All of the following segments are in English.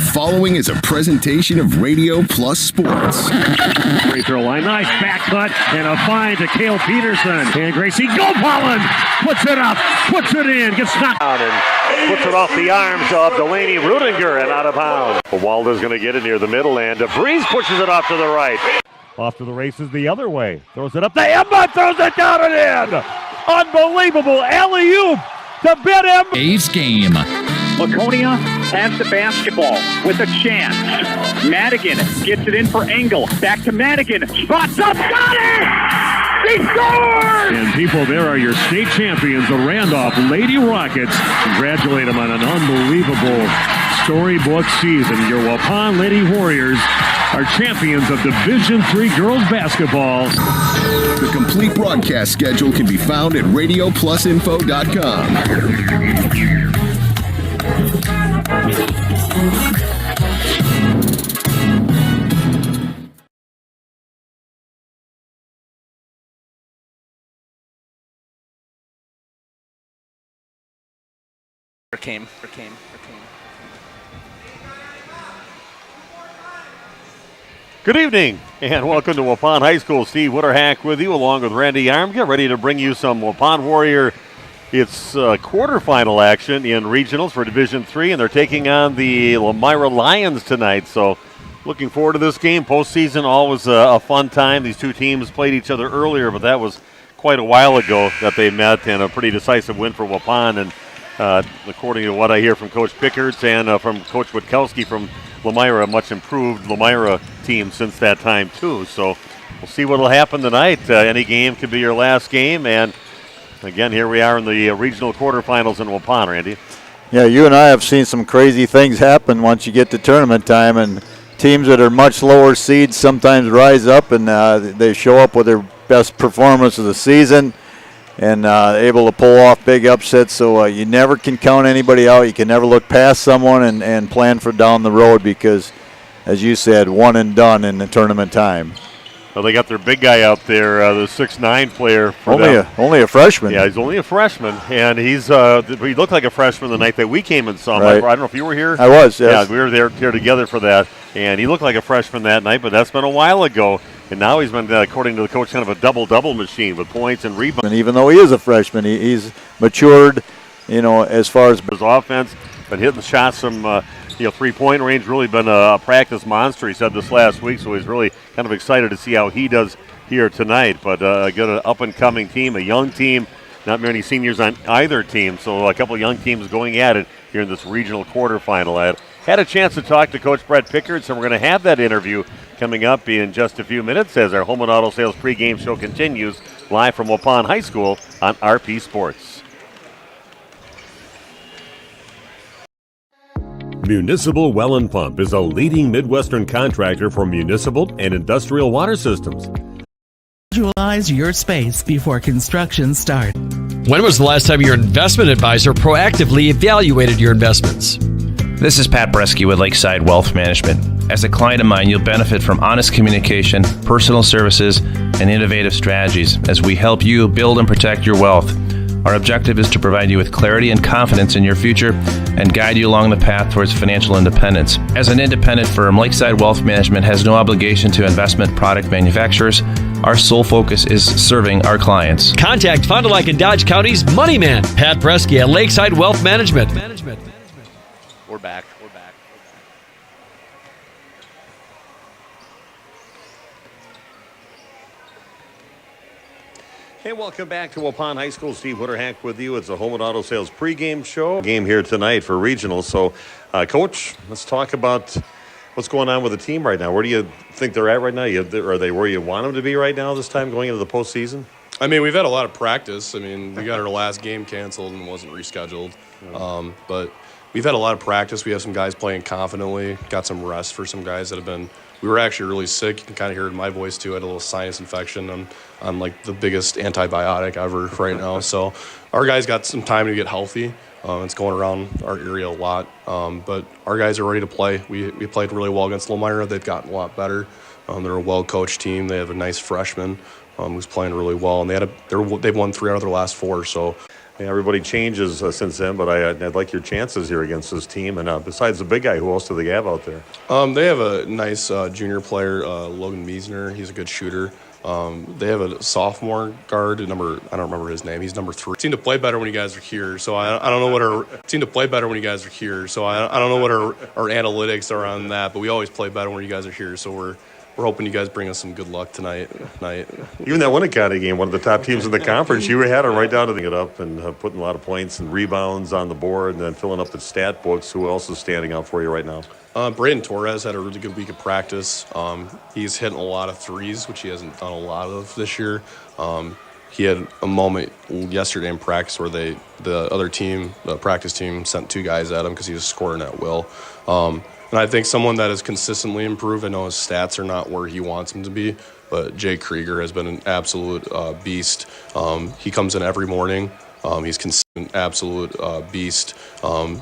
following is a presentation of Radio Plus Sports. Free throw line, nice back cut, and a find to Cale Peterson. And Gracie, go Pollen! Puts it up, puts it in, gets knocked out, and puts it off the arms of Delaney Rudinger and out of bounds. Walder's going to get it near the middle, and DeVries pushes it off to the right. Off to the races the other way. Throws it up to Emma, throws it down and in! Unbelievable alley-oop to Ben Emma. A's game. Laconia has the basketball with a chance. Madigan gets it in for Engel. Back to Madigan. Spots up. Got it! He scores! And people, there are your state champions, the Randolph Lady Rockets. Congratulate them on an unbelievable storybook season. Your Waupun Lady Warriors are champions of Division III girls basketball. The complete broadcast schedule can be found at radioplusinfo.com. Pregame. Good evening, and welcome to Waupun High School. Steve Witterhack with you, along with Randy Arm. Get ready to bring you some Waupun Warrior. It's quarterfinal action in regionals for Division III, and they're taking on the Lomira Lions tonight. So looking forward to this game. Postseason, always a fun time. These two teams played each other earlier, but that was quite a while ago that they met, and a pretty decisive win for Waupun. And according to what I hear from Coach Pickards and from Coach Witkowski from Lomira, a much improved Lomira team since that time too. So we'll see what will happen tonight. Any game could be your last game, and again, here we are in the regional quarterfinals in Waupun, Randy. Yeah, you and I have seen some crazy things happen once you get to tournament time, and teams that are much lower seeds sometimes rise up and they show up with their best performance of the season and able to pull off big upsets. So you never can count anybody out. You can never look past someone and plan for down the road because, as you said, one and done in the tournament time. Well, they got their big guy out there, the 6'9" player. Only a freshman. Yeah, he's only a freshman, and he looked like a freshman the night that we came and saw him. Right. I don't know if you were here. I was, yes. Yeah, we were there together for that, and he looked like a freshman that night, but that's been a while ago. And now he's been, according to the coach, kind of a double-double machine with points and rebounds. And even though he is a freshman, he's matured, as far as his offense, but hitting shots from three-point range, really been a practice monster. He said this last week, so he's really kind of excited to see how he does here tonight. But a good up-and-coming team, a young team, not many seniors on either team, so a couple of young teams going at it here in this regional quarterfinal. I had a chance to talk to Coach Brett Pickard, so we're going to have that interview coming up in just a few minutes as our Home and Auto Sales pregame show continues live from Waupun High School on RP Sports. Municipal Well and Pump is a leading Midwestern contractor for municipal and industrial water systems. Visualize your space before construction starts. When was the last time your investment advisor proactively evaluated your investments? This is Pat Bresky with Lakeside Wealth Management. As a client of mine, you'll benefit from honest communication, personal services, and innovative strategies as we help you build and protect your wealth. Our objective is to provide you with clarity and confidence in your future and guide you along the path towards financial independence. As an independent firm, Lakeside Wealth Management has no obligation to investment product manufacturers. Our sole focus is serving our clients. Contact Fond du Lac and Dodge County's Money Man, Pat Bresky at Lakeside Wealth Management. We're back. Hey, welcome back to Waupun High School. Steve Witterhack with you. It's a Home and Auto Sales pregame show. Game here tonight for regionals. So, Coach, let's talk about what's going on with the team right now. Where do you think they're at right now? Are they where you want them to be right now this time going into the postseason? I mean, we've had a lot of practice. I mean, we got our last game canceled and wasn't rescheduled. But we've had a lot of practice. We have some guys playing confidently, got some rest for some guys that have been – we were actually really sick. You can kind of hear it in my voice, too. I had a little sinus infection. I'm like the biggest antibiotic ever right now. So our guys got some time to get healthy. It's going around our area a lot. But our guys are ready to play. We played really well against Lomira. They've gotten a lot better. They're a well-coached team. They have a nice freshman who's playing really well. And they've won 3 out of their last 4. So Yeah, everybody changes since then, but I'd like your chances here against this team. And besides the big guy, who else do they have out there? They have a nice junior player, Logan Meisner. He's a good shooter. They have a sophomore guard, I don't remember his name. He's number 3. Seem to play better when you guys are here. So I don't know what our analytics are on that, but we always play better when you guys are here. So we're hoping you guys bring us some good luck tonight. Even that Winnicott game, one of the top teams in the conference, you had it right down to it up and putting a lot of points and rebounds on the board and then filling up the stat books. Who else is standing out for you right now? Braden Torres had a really good week of practice. He's hitting a lot of threes, which he hasn't done a lot of this year. He had a moment yesterday in practice where the other team, the practice team, sent 2 guys at him because he was scoring at will. And I think someone that has consistently improved, I know his stats are not where he wants them to be, but Jay Krieger has been an absolute beast. He comes in every morning. He's an absolute beast.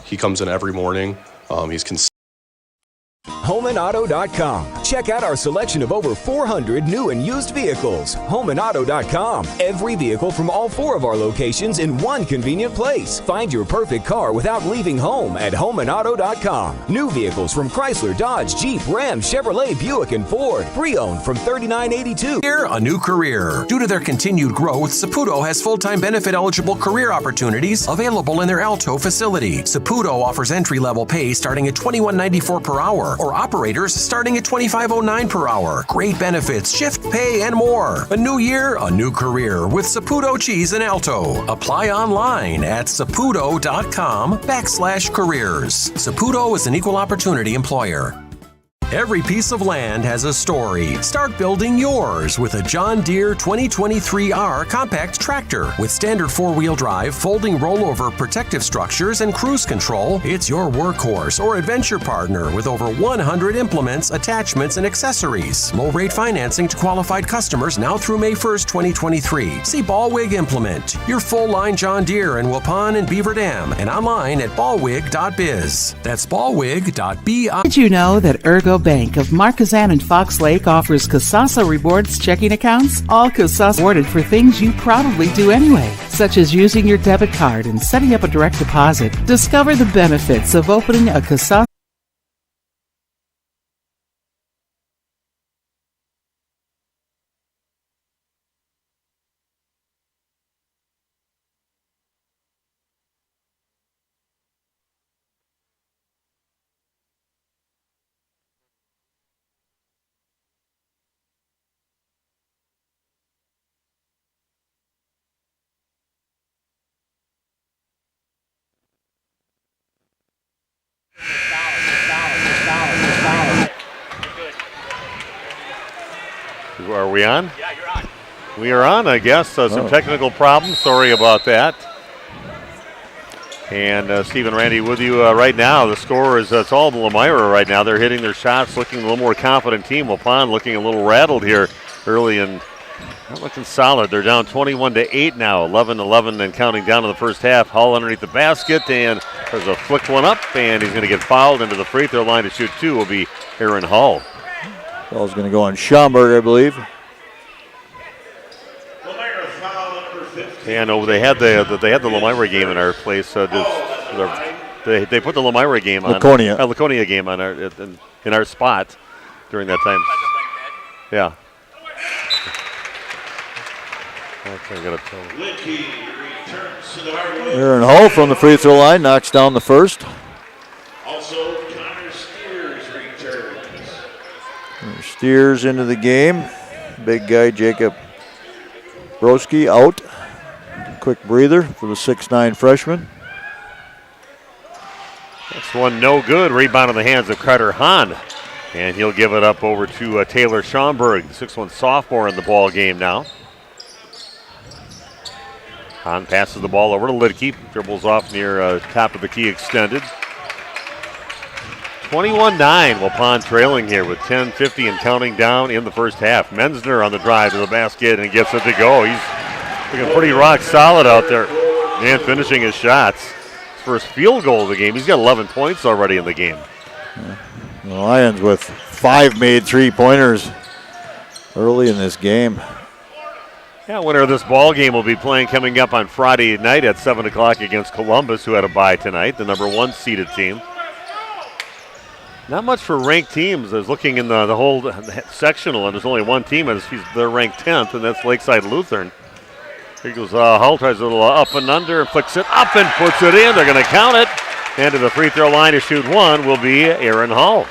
He comes in every morning. He's consistent. HomeandAuto.com. Check out our selection of over 400 new and used vehicles. HomeandAuto.com. Every vehicle from all 4 of our locations in one convenient place. Find your perfect car without leaving home at HomeandAuto.com. New vehicles from Chrysler, Dodge, Jeep, Ram, Chevrolet, Buick, and Ford. Pre-owned from $39.82. Here, a new career. Due to their continued growth, Saputo has full-time benefit-eligible career opportunities available in their Alto facility. Saputo offers entry-level pay starting at $21.94 per hour, or operators starting at $25.09 per hour. Great benefits, shift pay, and more. A new year, a new career with Saputo Cheese in Alto. Apply online at saputo.com/careers. Saputo is an equal opportunity employer. Every piece of land has a story. Start building yours with a John Deere 2023R compact tractor. With standard 4-wheel drive, folding rollover protective structures, and cruise control, it's your workhorse or adventure partner with over 100 implements, attachments, and accessories. Low-rate financing to qualified customers now through May 1st, 2023. See Ballwig Implement, your full-line John Deere in Waupun and Beaver Dam, and online at ballwig.biz. That's ballwig.biz. Did you know that Ergo Bank of Marquezan and Fox Lake offers Casasa Rewards checking accounts? All Casasa rewarded for things you probably do anyway, such as using your debit card and setting up a direct deposit. Discover the benefits of opening a Casasa. Are we on? Yeah, you're on. We are on, I guess. Some technical problems. Sorry about that. And Steve and Randy with you right now. The score is it's all Lomira right now. They're hitting their shots, looking a little more confident team. Waupun looking a little rattled here early and not looking solid. They're down 21-8 now, 11-11 and counting down to the first half. Hull underneath the basket, and there's a flicked one up, and he's going to get fouled into the free throw line to shoot 2 will be Aaron Hull. Ball's going to go on Schomburg, I believe. Yeah, no, they had the Lomira game in our place. They put the Lomira game on Laconia game on in our spot during that time. Yeah. Aaron Hull from the free throw line knocks down the first. Also, Connor Steers returns. Steers into the game. Big guy Jacob Broski out. Quick breather for the 6'9" freshman. That's one no good. Rebound in the hands of Carter Hahn. And he'll give it up over to Taylor Schomburg, the 6'1" sophomore in the ball game now. Hahn passes the ball over to Lidke. Dribbles off near top of the key extended. 21-9, Waupun trailing here with 10:50 and counting down in the first half. Menzner on the drive to the basket and gets it to go. He's looking pretty rock solid out there and finishing his shots. His first field goal of the game. He's got 11 points already in the game. The Lions with 5 made 3-pointers early in this game. Yeah, winner of this ball game will be playing coming up on Friday night at 7 o'clock against Columbus, who had a bye tonight, the number 1 seeded team. Not much for ranked teams. I was looking in the whole sectional, and there's only one team, and they're ranked 10th, and that's Lakeside Lutheran. Here goes Hull, tries a little up and under, and flicks it up and puts it in. They're going to count it. And to the free throw line to shoot one will be Aaron Hull.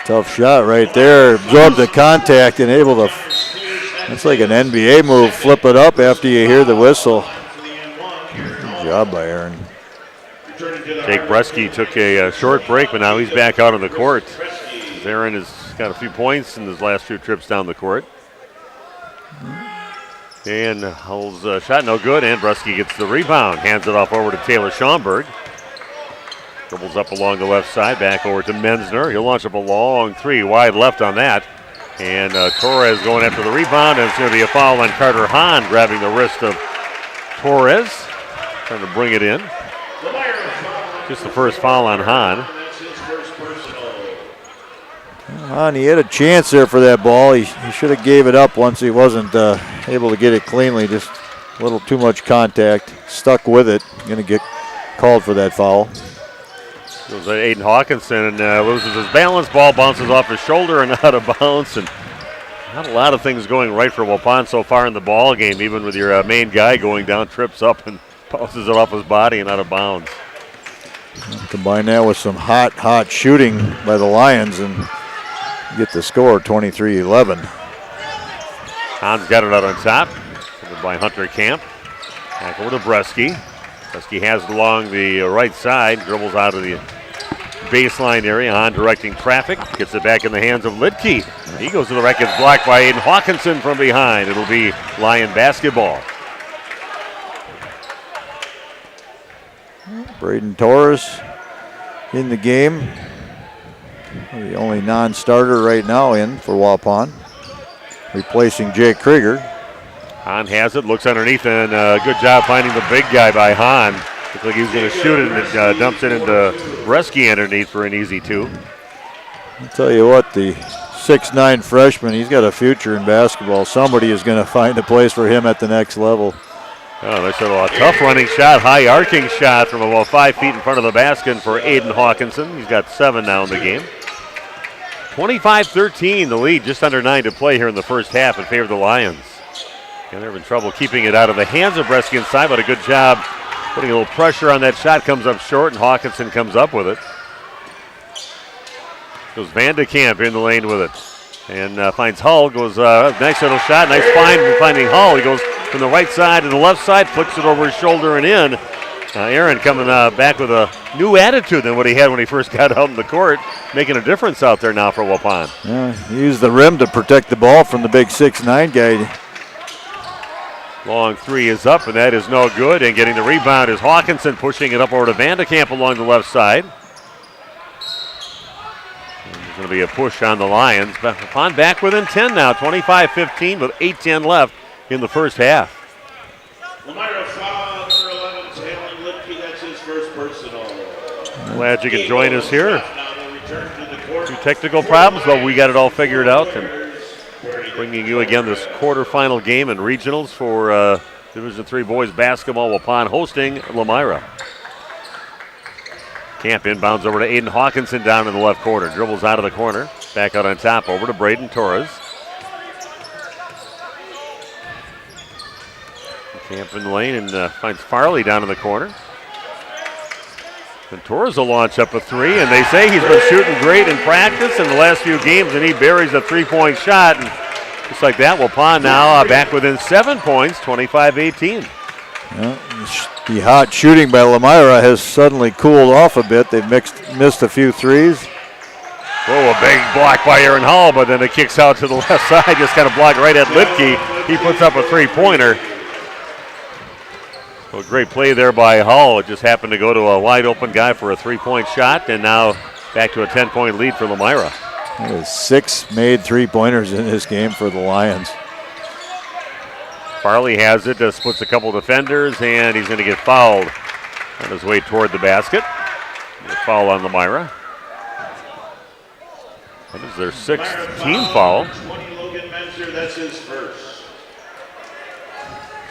Tough shot right there. Absorbed the contact and able to, that's like an NBA move, flip it up after you hear the whistle. Good job by Aaron. Jake Bresky took a short break, but now he's back out on the court. Aaron has got a few points in his last 2 trips down the court. And Hull's shot no good, and Bresky gets the rebound. Hands it off over to Taylor Schaumburg. Dribbles up along the left side, back over to Menzner. He'll launch up a long 3, wide left on that. And Torres going after the rebound, and it's going to be a foul on Carter Hahn, grabbing the wrist of Torres, trying to bring it in. Just the first foul on Hahn. Hahn, he had a chance there for that ball. He should have gave it up once he wasn't able to get it cleanly. Just a little too much contact. Stuck with it. Going to get called for that foul. Goes Aiden Hawkinson and loses his balance. Ball bounces off his shoulder and out of bounds. And not a lot of things going right for Waupun so far in the ball game. Even with your main guy going down, trips up and bounces it off his body and out of bounds. Combine that with some hot shooting by the Lions and get the score 23-11. Hahn's got it out on top. Covered by Hunter Camp. Back over to Bresky. Bresky has it along the right side. Dribbles out of the baseline area. Hahn directing traffic. Gets it back in the hands of Lidke. He goes to the rack. Gets blocked by Aiden Hawkinson from behind. It'll be Lion basketball. Braden Torres in the game. The only non-starter right now in for Waupun. Replacing Jake Krieger. Hahn has it, looks underneath, and good job finding the big guy by Hahn. Looks like he was going to shoot it, and it dumps it into Bresky underneath for an easy 2. I'll tell you what, the 6'9" freshman, he's got a future in basketball. Somebody is going to find a place for him at the next level. Oh, that's a tough running shot, high arcing shot from about 5 feet in front of the basket for Aiden Hawkinson. He's got 7 now in the game. 25-13, the lead, just under 9 to play here in the first half in favor of the Lions. And they're having trouble keeping it out of the hands of Bresky inside, but a good job putting a little pressure on that shot. Comes up short, and Hawkinson comes up with it. Goes Van de Kamp in the lane with it. And finds Hull, goes nice little shot, nice find finding Hull. He goes from the right side to the left side, flicks it over his shoulder and in. Aaron coming back with a new attitude than what he had when he first got out in the court, making a difference out there now for Waupun. Yeah, he used the rim to protect the ball from the big 6'9" guy. Long 3 is up, and that is no good. And getting the rebound is Hawkinson, pushing it up over to Van de Kamp along the left side. And there's going to be a push on the Lions. Waupun back within 10 now, 25-15 with 8:10 left in the first half. Lomira foul, number 11, Taylor Lidke, that's his first personal. Glad you can join us here. 2 technical problems, but we got it all figured out. And bringing you again this quarterfinal game and regionals for Division III boys basketball. Waupun hosting Lomira. Camp inbounds over to Aiden Hawkinson down in the left corner. Dribbles out of the corner. Back out on top over to Braden Torres. Camp in the lane and finds Farley down in the corner. And Torres will launch up a 3, and they say he's been shooting great in practice in the last few games, and he buries a 3-point shot. And just like that, Waupun now back within 7 points, 25-18. Yeah, the hot shooting by Lomira has suddenly cooled off a bit. They've missed a few threes. Oh, a big block by Aaron Hall, but then it kicks out to the left side, just kind of blocked right at Lidke. He puts up a 3-pointer. So great play there by Hull. It just happened to go to a wide open guy for a 3-point shot, and now back to a 10-point lead for Lomira. There is 6 made 3-pointers in this game for the Lions. Farley has it, splits a couple defenders, and he's going to get fouled on his way toward the basket. A foul on Lomira. That is their 6th team foul. 20, Logan Menzer, that's his first.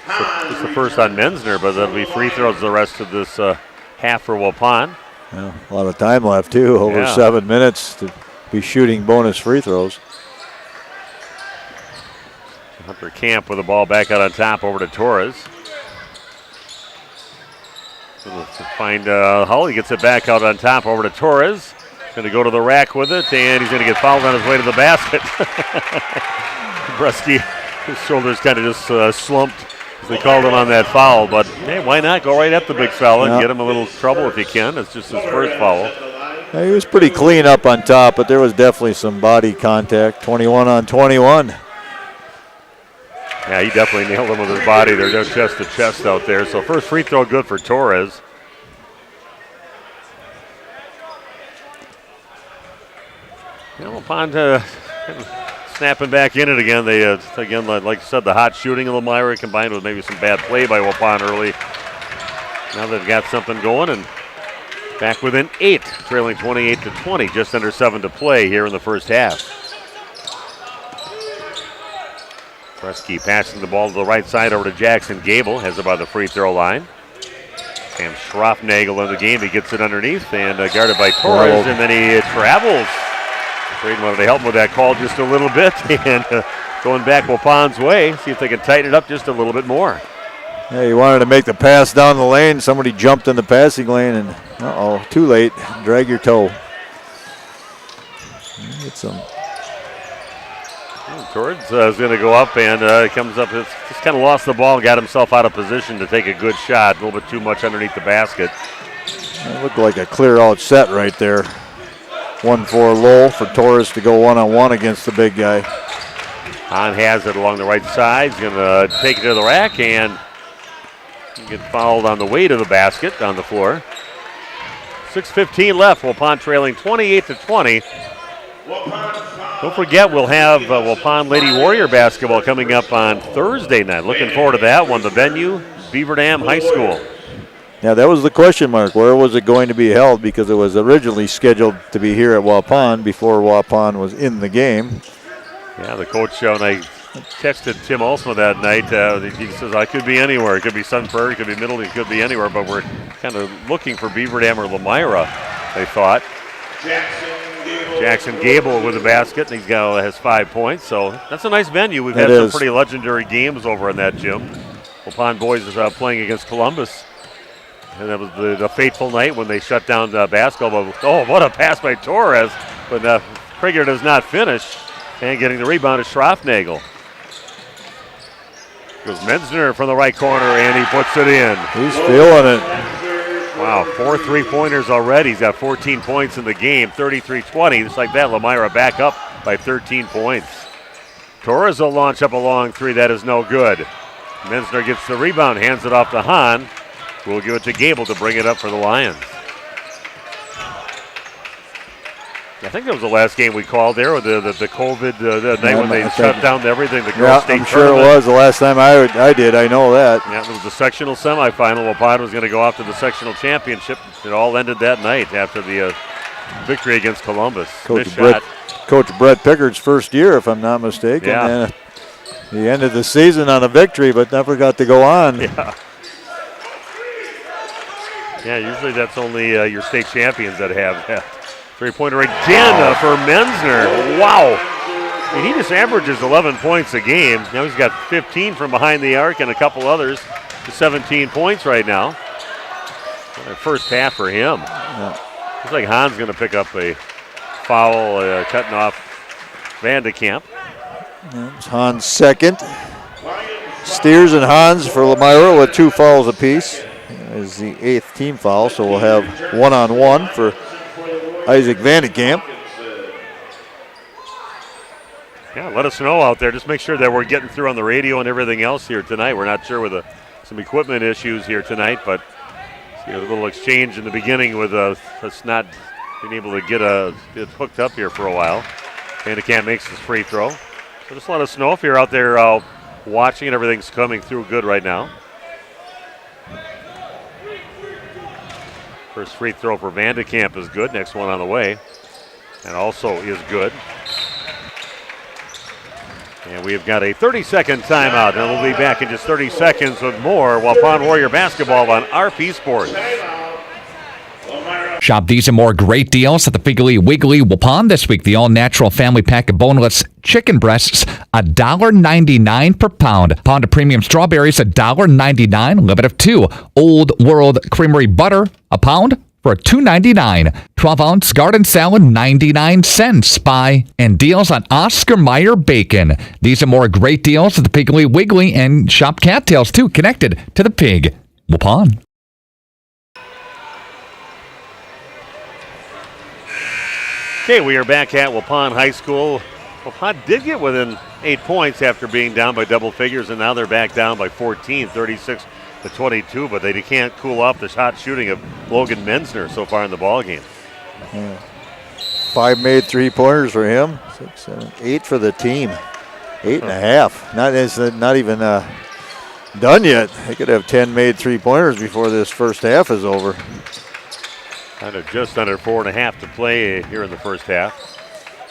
It's the first on Menzner, but there'll be free throws the rest of this half for Waupun. Yeah, a lot of time left, too. Over 7 minutes to be shooting bonus free throws. Hunter Camp with the ball back out on top over to Torres. Find Hull. He gets it back out on top over to Torres. Going to go to the rack with it, and he's going to get fouled on his way to the basket. Bresky, his shoulders kind of just slumped as they called him on that foul. But, hey, why not go right at the big fella and get him a little trouble if you can. It's just his first foul. Yeah, he was pretty clean up on top, but there was definitely some body contact. 21 on 21. Yeah, he definitely nailed him with his body. They're chest to chest out there. So first free throw good for Torres. Waupun snapping back in it again. They again, like I said, the hot shooting of Lomira combined with maybe some bad play by Waupun early. Now they've got something going and back within 8, trailing 28-20, just under 7 to play here in the first half. Bresky passing the ball to the right side over to Jackson Gable, has it by the free throw line. Sam Schroffnagel in the game, he gets it underneath and guarded by Torres, and then he travels. Braden wanted to help him with that call just a little bit, and going back Waupun's way, see if they can tighten it up just a little bit more. Yeah, he wanted to make the pass down the lane. Somebody jumped in the passing lane, and too late. Drag your toe. Get some. Torres is going to go up, and comes up, just kind of lost the ball and got himself out of position to take a good shot. A little bit too much underneath the basket. It looked like a clear-out set right there. 1-4 low for Torres to go one-on-one against the big guy. Hahn has it along the right side. He's going to take it to the rack and get fouled on the way to the basket on the floor. 6:15 left. Waupun trailing 28-20. Don't forget, we'll have Waupun Lady Warrior basketball coming up on Thursday night. Looking forward to that one. The venue, Beaver Dam High School. Yeah, that was the question mark. Where was it going to be held? Because it was originally scheduled to be here at Waupun before Waupun was in the game. Yeah, the coach, and I texted Tim Olsma that night. He says, I could be anywhere. It could be Sun Prairie, it could be Middle, it could be anywhere, but we're kind of looking for Beaver Dam or Lomira, they thought. Jackson Gable with the basket, and has 5 points, so that's a nice venue. We've had some pretty legendary games over in that gym. Waupun boys is playing against Columbus, and that was the fateful night when they shut down basketball. Oh, what a pass by Torres, but Krieger does not finish, and getting the rebound is Schroffnagel. Goes Menzner from the right corner, and he puts it in. He's feeling it. Wow, 4 3-pointers already. He's got 14 points in the game, 33-20. Just like that, Lomira back up by 13 points. Torres will launch up a long three. That is no good. Menzner gets the rebound, hands it off to Hahn, who will give it to Gable to bring it up for the Lions. I think that was the last game we called there, the COVID, the night when they shut down everything, the girls' state I'm sure tournament. it was the last time I did. I know that. Yeah, it was the sectional semifinal. Waupun was going to go off to the sectional championship. It all ended that night after the victory against Columbus. Coach Brett Pickard's first year, if I'm not mistaken. Yeah. And he ended the season on a victory, but never got to go on. Yeah, usually that's only your state champions that have that. Three-pointer again for Menzner. Wow. I mean, he just averages 11 points a game. Now he's got 15 from behind the arc and a couple others to 17 points right now. First half for him. Yeah. Looks like Hahn's going to pick up a foul, cutting off Van de Kamp. It's Hahn's second. Steers and Hans for Lomira with 2 fouls apiece. That is the 8th team foul, so we'll have one-on-one for Isaac Van de Kamp. Yeah, let us know out there. Just make sure that we're getting through on the radio and everything else here tonight. We're not sure with some equipment issues here tonight, but a little exchange in the beginning with us not being able to get it hooked up here for a while. Van de Kamp makes his free throw. So just let us know if you're out there watching and everything's coming through good right now. First free throw for Van de Kamp is good. Next one on the way. And also is good. And we've got a 30-second timeout, and we'll be back in just 30 seconds with more Waupun Warrior basketball on RP Sports. Shop these and more great deals at the Piggly Wiggly Waupun this week. The all-natural family pack of boneless chicken breasts, $1.99 per pound. Pound of premium strawberries, $1.99. Limit of 2. Old World Creamery butter, a pound for $2.99. 12-ounce garden salad, 99 cents. Buy and deals on Oscar Mayer bacon. These are more great deals at the Piggly Wiggly, and shop cattails too, connected to the pig. Waupun. Okay, we are back at Waupun High School. Waupun did get within 8 points after being down by double figures, and now they're back down by 14, 36-22, but they can't cool off the shot shooting of Logan Menzner so far in the ball game. Yeah. 5 made 3-pointers for him, 6, 7, 8 for the team. 8.5. Not even done yet. They could have 10 made 3-pointers before this first half is over. Kind of just under 4.5 to play here in the first half.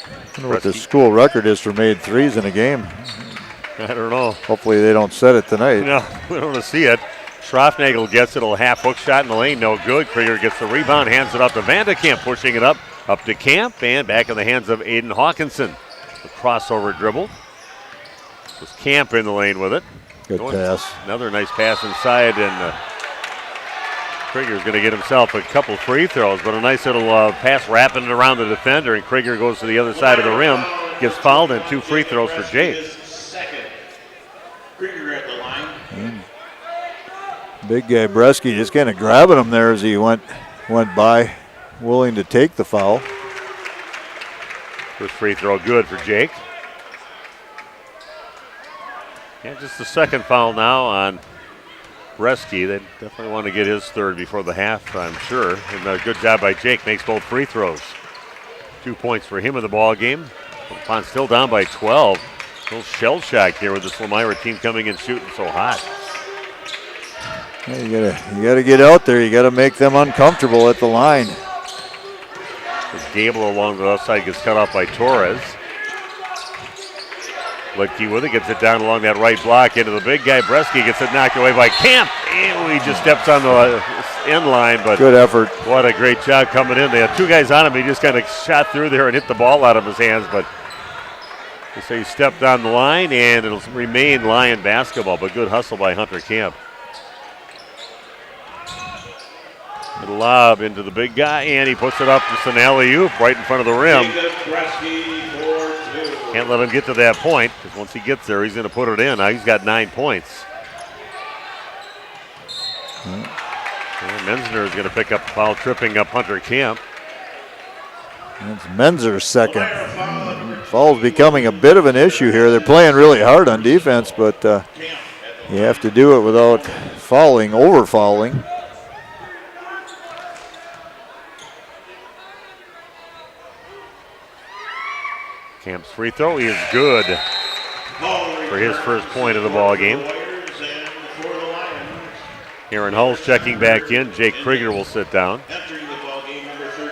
I wonder what the school record is for made threes in a game. I don't know. Hopefully they don't set it tonight. No, we don't want to see it. Schroffnagel gets it, a half hook shot in the lane, no good. Krieger gets the rebound, hands it up to Vandekamp, pushing it up to Camp, and back in the hands of Aiden Hawkinson. The crossover dribble. It was Camp in the lane with it. Good pass. Another nice pass inside, and Krieger's going to get himself a couple free throws, but a nice little pass wrapping it around the defender, and Krieger goes to the other side of the rim, gets fouled, and 2 free throws for Jake. Krieger at the line. Big guy Bresky just kind of grabbing him there as he went by, willing to take the foul. First free throw good for Jake. Yeah, just the second foul now on Bresky. They definitely want to get his third before the half, I'm sure. And a good job by Jake, makes both free throws. 2 points for him in the ball game. Waupun still down by 12. A little shell shock here with this Lomira team coming and shooting so hot. Yeah, you gotta get out there. You gotta make them uncomfortable at the line. As Gable along the left side gets cut off by Torres. Litkey with it, gets it down along that right block into the big guy. Bresky gets it knocked away by Camp. And he just steps on the end line, but good effort. What a great job coming in. They had 2 guys on him. He just kind of shot through there and hit the ball out of his hands, but they say he stepped on the line, and it'll remain Lion basketball, but good hustle by Hunter Camp. Good lob into the big guy, and he puts it up to an alley-oop right in front of the rim. Can't let him get to that point, because once he gets there, he's going to put it in. Now he's got 9 points. And Menzner is going to pick up the foul, tripping up Hunter Camp. It's Menzer's second. Foul's becoming a bit of an issue here. They're playing really hard on defense, but you have to do it without over-fouling. Camp's free throw is good for his first point of the ball game. Aaron Hull's checking back in. Jake Krieger will sit down.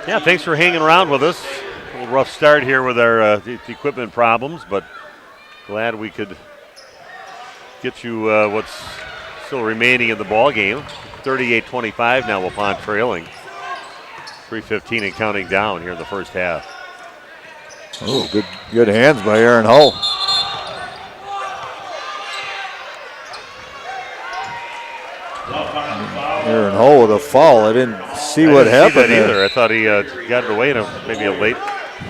Yeah, thanks for hanging around with us. A little rough start here with our equipment problems, but glad we could get you what's still remaining in the ball game. 38-25 now, Waupun trailing. 3:15 and counting down here in the first half. Oh, good hands by Aaron Hull. Aaron Hull with a foul. I didn't see what happened there. Either. I thought he got it away in maybe a late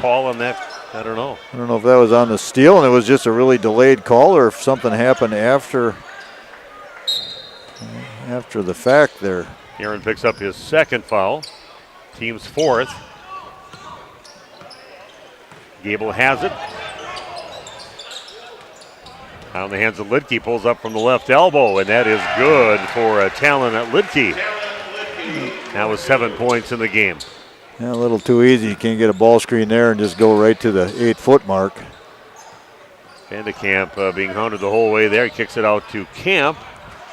call on that. I don't know. I don't know if that was on the steal and it was just a really delayed call, or if something happened after the fact there. Aaron picks up his second foul. Team's 4th. Gable has it. On the hands of Litkey, pulls up from the left elbow, and that is good for Talon at Litkey. That was 7 points in the game. Yeah, a little too easy. You can't get a ball screen there and just go right to the 8-foot mark. Vandekamp being hounded the whole way there. He kicks it out to Camp.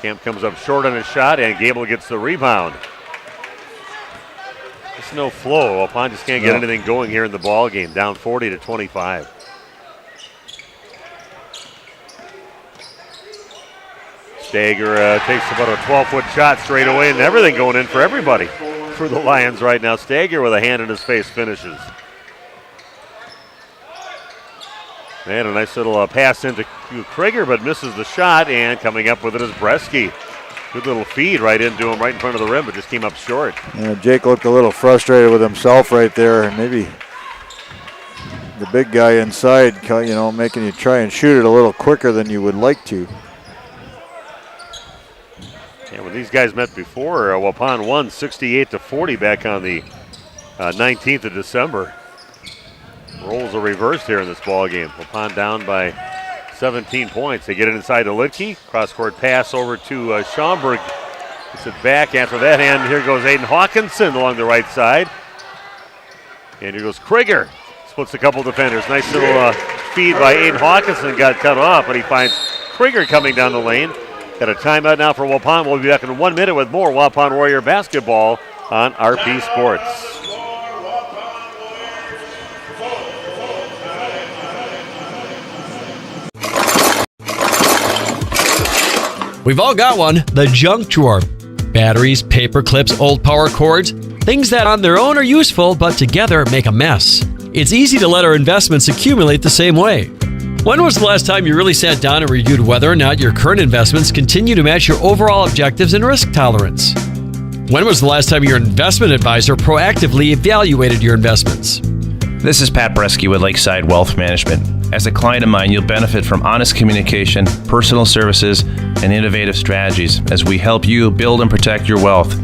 Camp comes up short on his shot, and Gable gets the rebound. There's no flow. Waupun just can't get anything going here in the ball game. Down 40-25. Stager takes about a 12-foot shot straight away, and everything going in for everybody for the Lions right now. Stager with a hand in his face finishes. And a nice little pass into Krieger, but misses the shot, and coming up with it is Bresky. Good little feed right into him, right in front of the rim, but just came up short. Yeah, Jake looked a little frustrated with himself right there. Maybe the big guy inside, making you try and shoot it a little quicker than you would like to. Yeah, when these guys met before, Waupun won 68-40 back on the 19th of December. Roles are reversed here in this ball game. Waupun down by 17 points. They get it inside to Lidke. Cross-court pass over to Schaumburg. Gets it back after that, and here goes Aiden Hawkinson along the right side. And here goes Krieger. Splits a couple defenders. Nice little feed by Aiden Hawkinson. Got cut off, but he finds Krieger coming down the lane. Got a timeout now for Waupun. We'll be back in 1 minute with more Waupun Warrior basketball on RP Sports. We've all got one, the junk drawer. Batteries, paper clips, old power cords, things that on their own are useful, but together make a mess. It's easy to let our investments accumulate the same way. When was the last time you really sat down and reviewed whether or not your current investments continue to match your overall objectives and risk tolerance? When was the last time your investment advisor proactively evaluated your investments? This is Pat Bresky with Lakeside Wealth Management. As a client of mine, you'll benefit from honest communication, personal services, and innovative strategies as we help you build and protect your wealth.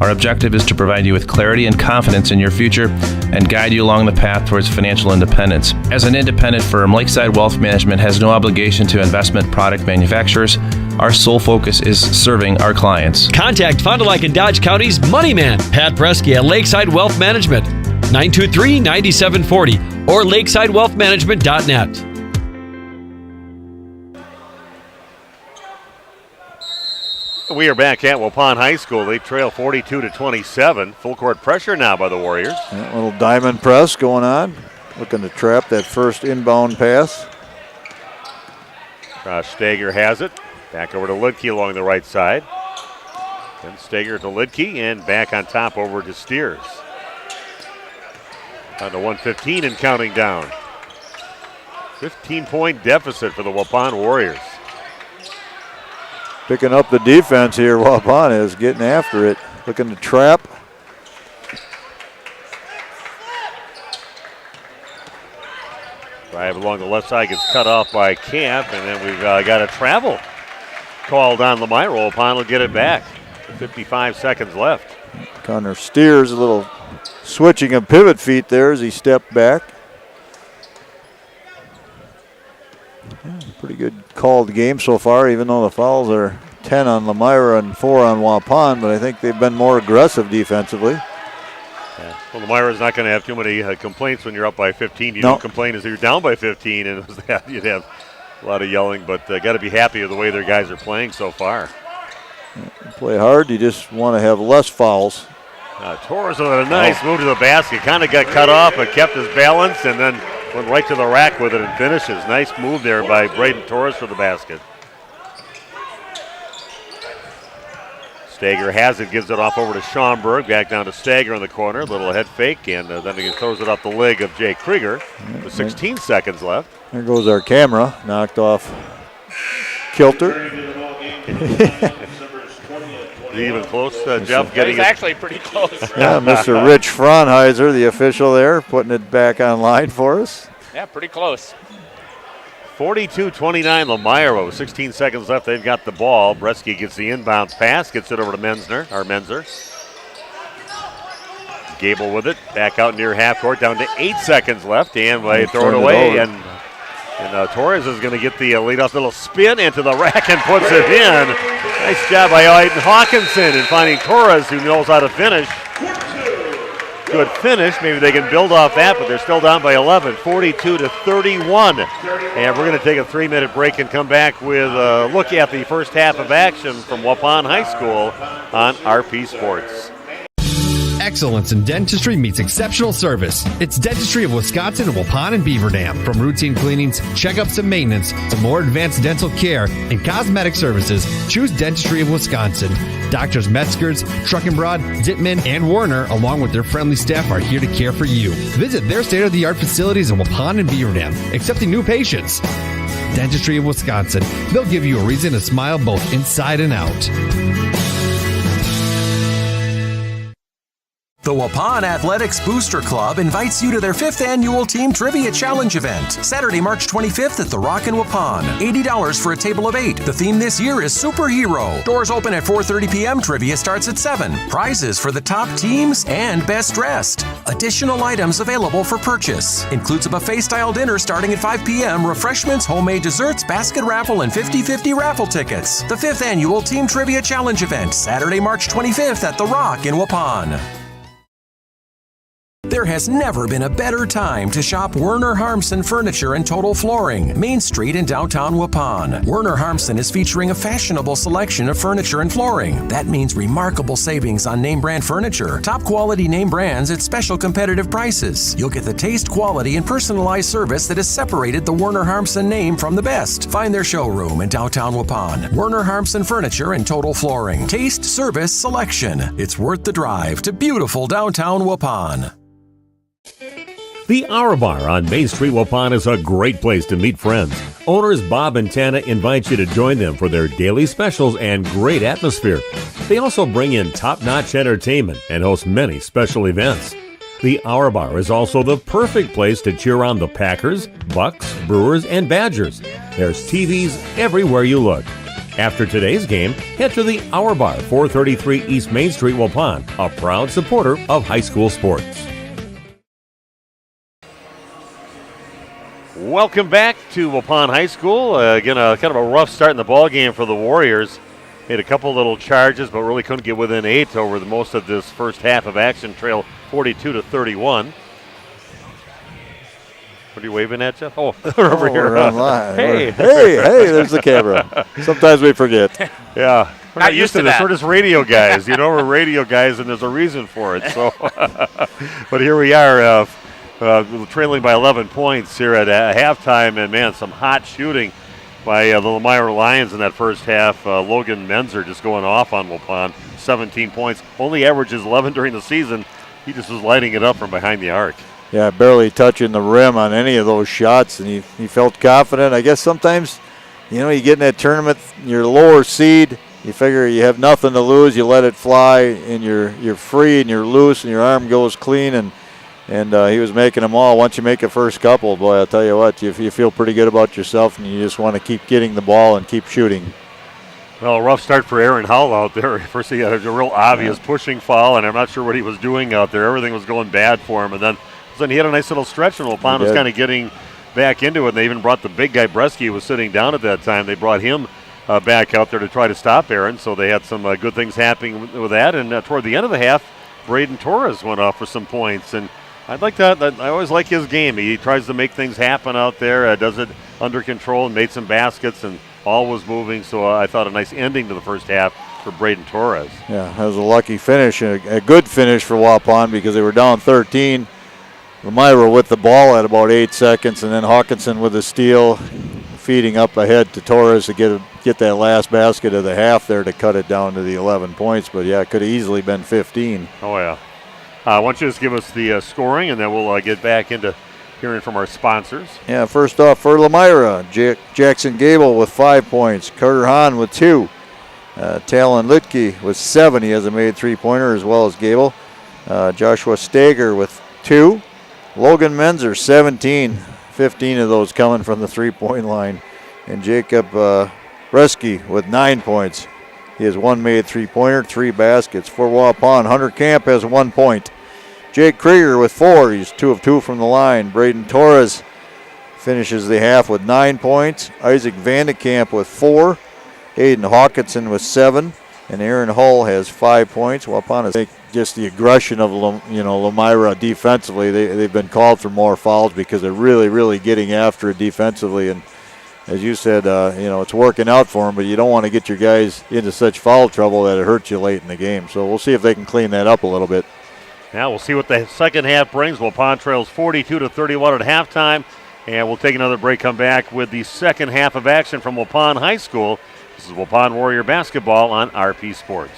Our objective is to provide you with clarity and confidence in your future and guide you along the path towards financial independence. As an independent firm, Lakeside Wealth Management has no obligation to investment product manufacturers. Our sole focus is serving our clients. Contact Fond du Lac and Dodge County's Money Man, Pat Bresky at Lakeside Wealth Management, 923-9740 or lakesidewealthmanagement.net. We are back at Waupun High School. They trail 42-27. Full court pressure now by the Warriors. That little diamond press going on. Looking to trap that first inbound pass. Stager has it. Back over to Lidke along the right side. Then Stager to Lidke and back on top over to Steers. On to 1:15 and counting down. 15-point deficit for the Waupun Warriors. Picking up the defense here, Waupun is getting after it. Looking to trap. Drive along the left side gets cut off by Camp, and then we've got a travel called on Lomira. Waupun will get it back. 55 seconds left. Connor Steers, a little switching of pivot feet there as he stepped back. Yeah, pretty good called game so far, even though the fouls are 10 on Lomira and 4 on Waupun, but I think they've been more aggressive defensively. Yeah. Well, Lomira's not going to have too many complaints when you're up by 15. You don't complain as you're down by 15, and you'd have a lot of yelling, but got to be happy with the way their guys are playing so far. Play hard, you just want to have less fouls. Torres with a nice move to the basket. Kind of got cut off, but kept his balance, and then went right to the rack with it and finishes. Nice move there by Braden Torres for the basket. Stager has it, gives it off over to Schaumburg. Back down to Stager in the corner. Little head fake, and then he throws it off the leg of Jay Krieger with 16 seconds left. There goes our camera. Knocked off kilter. Is he even close, Jeff? He's actually pretty close. Yeah, Mr. Rich Fraunheiser, the official there, putting it back online for us. Yeah, pretty close. 42-29 Lomira with 16 seconds left. They've got the ball. Bresky gets the inbound pass, gets it over to Menzer. Gable with it, back out near half court, down to 8 seconds left, and they throw it away. And Torres is going to get the leadoff little spin into the rack and puts it in. Nice job by Aiden Hawkinson in finding Torres, who knows how to finish. Good finish. Maybe they can build off that, but they're still down by 11, 42-31. And we're going to take a 3-minute break and come back with a look at the first half of action from Waupun High School on RP Sports. Excellence in dentistry meets exceptional service. It's Dentistry of Wisconsin in Waupun and Beaver Dam. From routine cleanings, checkups, and maintenance to more advanced dental care and cosmetic services, choose Dentistry of Wisconsin. Doctors Metzger's, Truckenbrod, Dittman, and Warner, along with their friendly staff, are here to care for you. Visit their state-of-the-art facilities in Waupun and Beaver Dam, accepting new patients. Dentistry of Wisconsin. They'll give you a reason to smile both inside and out. The Waupun Athletics Booster Club invites you to their 5th annual Team Trivia Challenge event, Saturday, March 25th at the Rock in Waupun. $80 for a table of 8. The theme this year is Superhero. Doors open at 4:30 p.m. Trivia starts at 7. Prizes for the top teams and best dressed. Additional items available for purchase. Includes a buffet-style dinner starting at 5 p.m., refreshments, homemade desserts, basket raffle, and 50/50 raffle tickets. The 5th annual Team Trivia Challenge event, Saturday, March 25th at the Rock in Waupun. There has never been a better time to shop Werner Harmsen Furniture and Total Flooring, Main Street in downtown Waupun. Werner Harmsen is featuring a fashionable selection of furniture and flooring. That means remarkable savings on name brand furniture, top quality name brands at special competitive prices. You'll get the taste, quality, and personalized service that has separated the Werner Harmsen name from the best. Find their showroom in downtown Waupun. Werner Harmsen Furniture and Total Flooring. Taste, service, selection. It's worth the drive to beautiful downtown Waupun. The Hour Bar on Main Street, Waupun is a great place to meet friends. Owners Bob and Tana invite you to join them for their daily specials and great atmosphere. They also bring in top-notch entertainment and host many special events. The Hour Bar is also the perfect place to cheer on the Packers, Bucks, Brewers, and Badgers. There's TVs everywhere you look. After today's game, head to the Hour Bar, 433 East Main Street, Waupun, a proud supporter of high school sports. Welcome back to Waupun High School. Again, kind of a rough start in the ball game for the Warriors. Made a couple little charges, but really couldn't get within 8 over the most of this first half of action. Trail 42-31. What are you waving at, Jeff? Oh, over here. We're online. Hey, there's the camera. Sometimes we forget. Yeah, we're not used to this. We're just radio guys. We're radio guys, and there's a reason for it. So, but here we are. Trailing by 11 points here at halftime, and man, some hot shooting by the Lomira Lions in that first half. Logan Menzer just going off on Waupun, 17 points. Only averages 11 during the season. He just was lighting it up from behind the arc. Yeah, barely touching the rim on any of those shots, and he felt confident. I guess sometimes, you get in that tournament, you're lower seed, you figure you have nothing to lose, you let it fly, and you're free and you're loose and your arm goes clean, and he was making them all. Once you make the first couple, boy, I'll tell you what, you feel pretty good about yourself, and you just want to keep getting the ball and keep shooting. Well, a rough start for Aaron Hull out there. First he had a real obvious pushing foul, and I'm not sure what he was doing out there. Everything was going bad for him, and then he had a nice little stretch, and Waupun was kind of getting back into it, and they even brought the big guy, Bresky, who was sitting down at that time. They brought him back out there to try to stop Aaron, so they had some good things happening with that, and toward the end of the half, Braden Torres went off for some points, and I always like his game. He tries to make things happen out there, does it under control, and made some baskets, and all was moving. So I thought a nice ending to the first half for Braden Torres. Yeah, that was a lucky finish, and a good finish for Waupun because they were down 13. Lomira with the ball at about 8 seconds, and then Hawkinson with a steal, feeding up ahead to Torres to get that last basket of the half there to cut it down to the 11 points. But, yeah, it could have easily been 15. Oh, yeah. Why don't you just give us the scoring, and then we'll get back into hearing from our sponsors. Yeah, first off for Lomira, Jackson Gable with 5 points. Carter Hahn with 2. Talon Litke with 7. He has a made three-pointer as well as Gable. Joshua Stager with 2. Logan Menzer, 17. 15 of those coming from the three-point line. And Jacob Bresky with 9 points. He has 1 made three-pointer, 3 baskets. For Waupun, Hunter Camp has 1 point. Jake Krieger with 4. He's 2 of 2 from the line. Braden Torres finishes the half with 9 points. Isaac Vandekamp with 4. Aiden Hawkinson with 7. And Aaron Hull has 5 points. Waupun is just the aggression of Lomira defensively. They've been called for more fouls because they're really, really getting after it defensively. And as you said, it's working out for them, but you don't want to get your guys into such foul trouble that it hurts you late in the game. So we'll see if they can clean that up a little bit. Now we'll see what the second half brings. Waupun trails 42-31 at halftime. And we'll take another break, come back with the second half of action from Waupun High School. This is Waupun Warrior Basketball on RP Sports.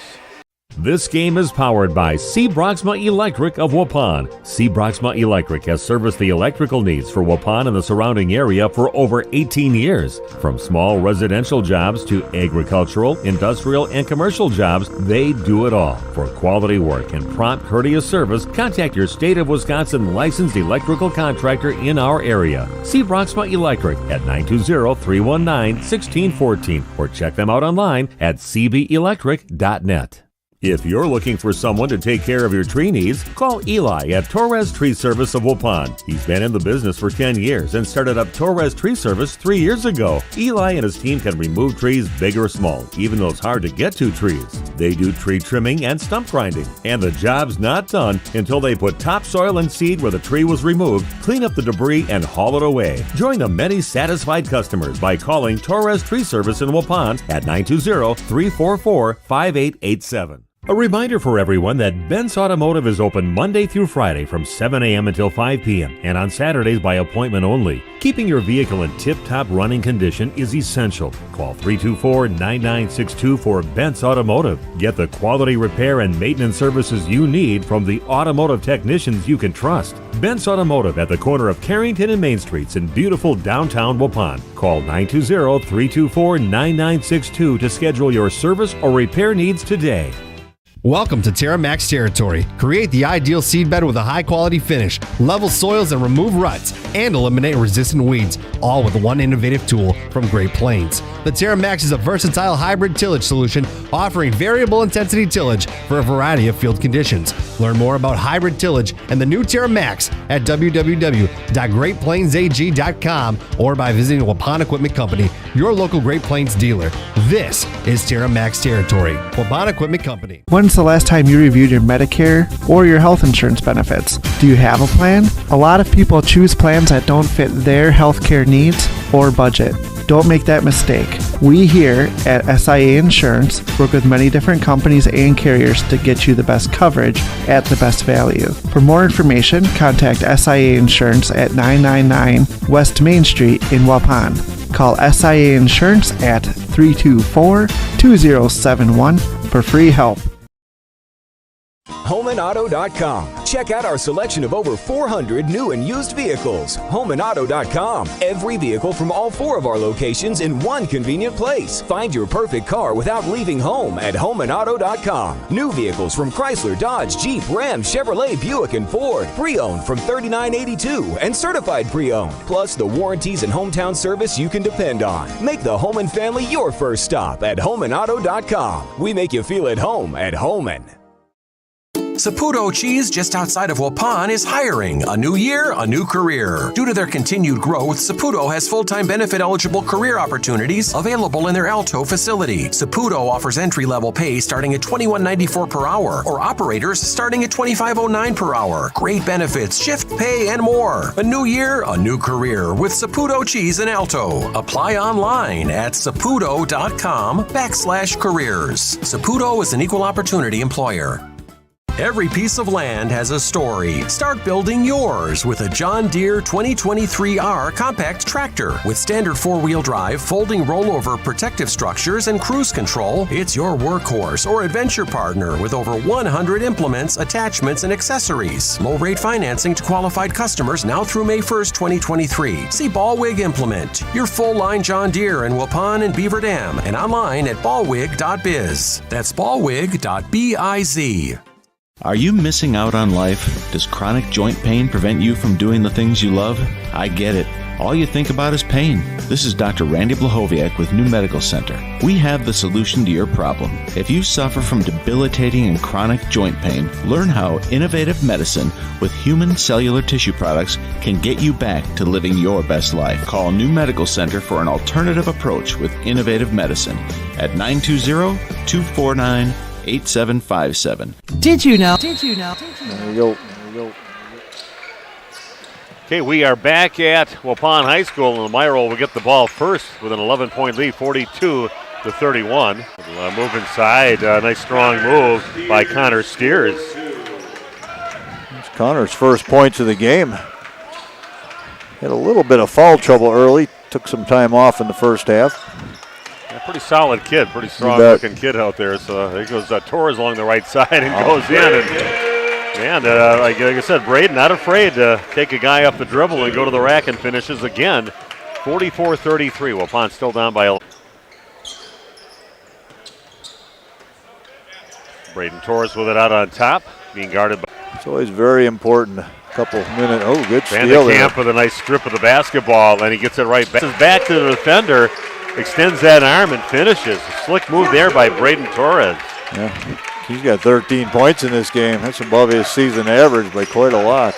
This game is powered by C. Broxma Electric of Waupun. C. Broxma Electric has serviced the electrical needs for Waupun and the surrounding area for over 18 years. From small residential jobs to agricultural, industrial, and commercial jobs, they do it all. For quality work and prompt, courteous service, contact your State of Wisconsin licensed electrical contractor in our area. C. Broxma Electric at 920-319-1614 or check them out online at cbelectric.net. If you're looking for someone to take care of your tree needs, call Eli at Torres Tree Service of Waupun. He's been in the business for 10 years and started up Torres Tree Service 3 years ago. Eli and his team can remove trees big or small, even those hard-to-get-to trees. They do tree trimming and stump grinding, and the job's not done until they put topsoil and seed where the tree was removed, clean up the debris, and haul it away. Join the many satisfied customers by calling Torres Tree Service in Waupun at 920-344-5887. A reminder for everyone that Ben's Automotive is open Monday through Friday from 7 a.m. until 5 p.m. and on Saturdays by appointment only. Keeping your vehicle in tip-top running condition is essential. Call 324-9962 for Ben's Automotive. Get the quality repair and maintenance services you need from the automotive technicians you can trust. Ben's Automotive at the corner of Carrington and Main Streets in beautiful downtown Waupun. Call 920-324-9962 to schedule your service or repair needs today. Welcome to Terra Max territory. Create the ideal seed bed with a high-quality finish, level soils and remove ruts, and eliminate resistant weeds, all with one innovative tool from Great Plains. The Terra Max is a versatile hybrid tillage solution offering variable intensity tillage for a variety of field conditions. Learn more about hybrid tillage and the new Terra Max at www.greatplainsag.com or by visiting Waupun Equipment Company, your local Great Plains dealer. This is Terra Max territory. Waupun Equipment Company. When's the last time you reviewed your Medicare or your health insurance benefits? Do you have a plan? A lot of people choose plans that don't fit their healthcare needs or budget. Don't make that mistake. We here at SIA Insurance work with many different companies and carriers to get you the best coverage at the best value. For more information, contact SIA Insurance at 999 West Main Street in Waupun. Call SIA Insurance at 324-2071 for free help. HomeandAuto.com. Check out our selection of over 400 new and used vehicles. HomeandAuto.com. Every vehicle from all 4 of our locations in one convenient place. Find your perfect car without leaving home at HomeandAuto.com. New vehicles from Chrysler, Dodge, Jeep, Ram, Chevrolet, Buick, and Ford. Pre-owned from $39.82 and certified pre-owned. Plus the warranties and hometown service you can depend on. Make the Homan family your first stop at HomeandAuto.com. We make you feel at home at Homan. Saputo Cheese, just outside of Waupun, is hiring. A new year, a new career. Due to their continued growth, Saputo has full-time benefit-eligible career opportunities available in their Alto facility. Saputo offers entry-level pay starting at $21.94 per hour, or operators starting at $25.09 per hour. Great benefits, shift pay, and more. A new year, a new career with Saputo Cheese in Alto. Apply online at saputo.com/careers. Saputo is an equal opportunity employer. Every piece of land has a story. Start building yours with a John Deere 2023R compact tractor. With standard 4-wheel drive, folding rollover protective structures, and cruise control, it's your workhorse or adventure partner with over 100 implements, attachments, and accessories. Low-rate financing to qualified customers now through May 1st, 2023. See Ballwig Implement, your full-line John Deere in Waupun and Beaver Dam, and online at ballwig.biz. That's ballwig.biz. Are you missing out on life? Does chronic joint pain prevent you from doing the things you love? I get it. All you think about is pain. This is Dr. Randy Blahoviak with New Medical Center. We have the solution to your problem. If you suffer from debilitating and chronic joint pain, learn how innovative medicine with human cellular tissue products can get you back to living your best life. Call New Medical Center for an alternative approach with innovative medicine at 920-249-8757. Did you know? There you go. Okay, we are back at Waupun High School, and the Lomira will get the ball first with an 11-point lead, 42-31. Move inside, nice strong move by Connor Steers. Connor's first points of the game. Had a little bit of foul trouble early. Took some time off in the first half. Yeah, pretty solid kid, pretty strong-looking kid out there. So there goes Torres along the right side and goes in. And man, like I said, Braden not afraid to take a guy off the dribble and go to the rack and finishes again. 44-33. Waupun still down by. Braden Torres with it out on top, being guarded by. It's always very important. Couple minutes. Oh, good steal there. Vandekamp with a nice strip of the basketball, and he gets it right back to the defender, extends that arm and finishes. A slick move there by Braden Torres. Yeah, he's got 13 points in this game. That's above his season average by quite a lot.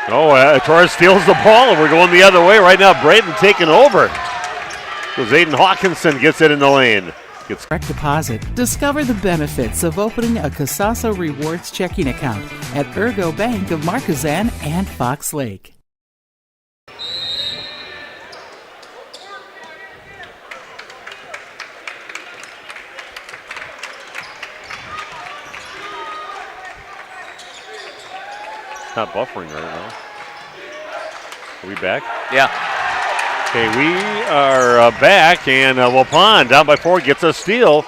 Oh, Torres steals the ball, and we're going the other way right now. Braden taking over. So Zayden Hawkinson gets it in the lane. Direct deposit. Discover the benefits of opening a Casasa Rewards checking account at Ergo Bank of Marquezan and Fox Lake. It's not buffering right now. Are we back? Yeah. Okay, we are back, and Waupun down by 4 gets a steal.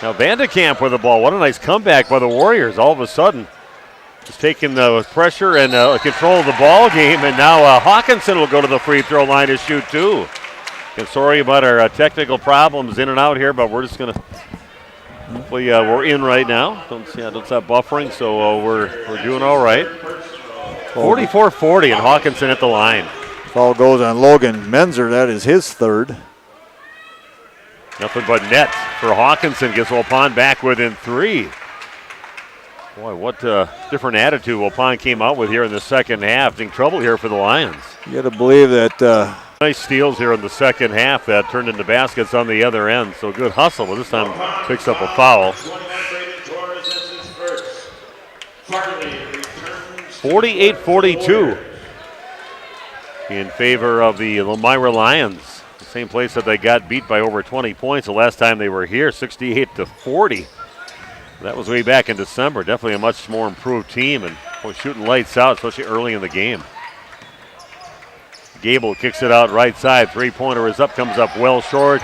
Now Vandekamp with the ball. What a nice comeback by the Warriors all of a sudden. Just taking the pressure and control of the ball game, and now Hawkinson will go to the free throw line to shoot 2. And sorry about our technical problems in and out here, but we're just going to, hopefully we're in right now. Don't stop buffering, so we're doing all right. 44-40, and Hawkinson at the line. Foul goes on Logan Menzer. That is his third. Nothing but net for Hawkinson. Gets Waupun back within 3. Boy, what different attitude Waupun came out with here in the second half. In trouble here for the Lions. You got to believe that. Nice steals here in the second half that turned into baskets on the other end. So good hustle, but this time picks up a foul. 48-42 in favor of the Lomira Lions. The same place that they got beat by over 20 points the last time they were here, 68-40. That was way back in December. Definitely a much more improved team and shooting lights out, especially early in the game. Gable kicks it out right side. Three-pointer is up, comes up well short.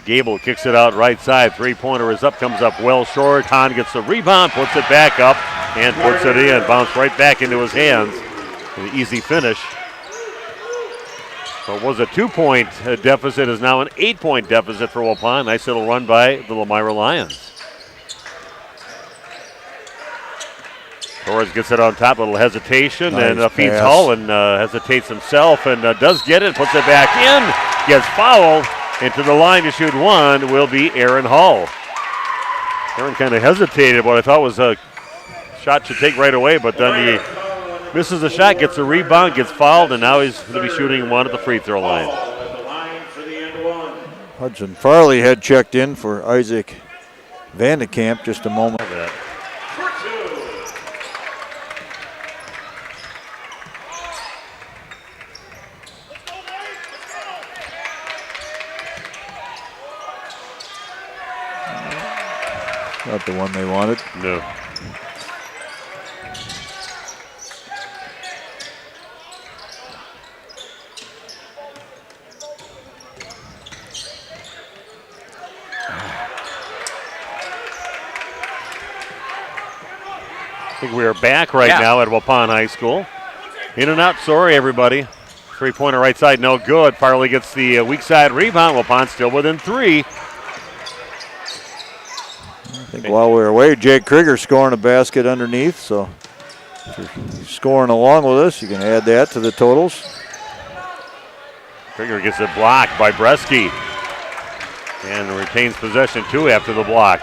Gable kicks it out right side. Three-pointer is up, comes up well short. Hahn gets the rebound, puts it back up, and puts it in. Bounced right back into his hands. An easy finish. So it was a 2-point deficit, is now an 8-point deficit for Waupun. Nice little run by the Lomira Lions. Torres gets it on top, a little hesitation, nice and feeds Hull and hesitates himself and does get it, puts it back in, gets fouled, and to the line to shoot 1 will be Aaron Hull. Aaron kind of hesitated, what I thought was a shot to take right away, but then he misses the shot, gets a rebound, gets fouled, and now he's going to be shooting 1 at the free throw line. Hudson Farley had checked in for Isaac Vandekamp just a moment. Not the one they wanted. No. I think we are back right now at Waupun High School. In and out, sorry everybody. Three-pointer right side, no good. Farley gets the weak side rebound. Waupun still within 3. I think while we were away, Jake Krieger scoring a basket underneath, so if you're scoring along with us, you can add that to the totals. Krieger gets it blocked by Bresky and retains possession 2 after the block.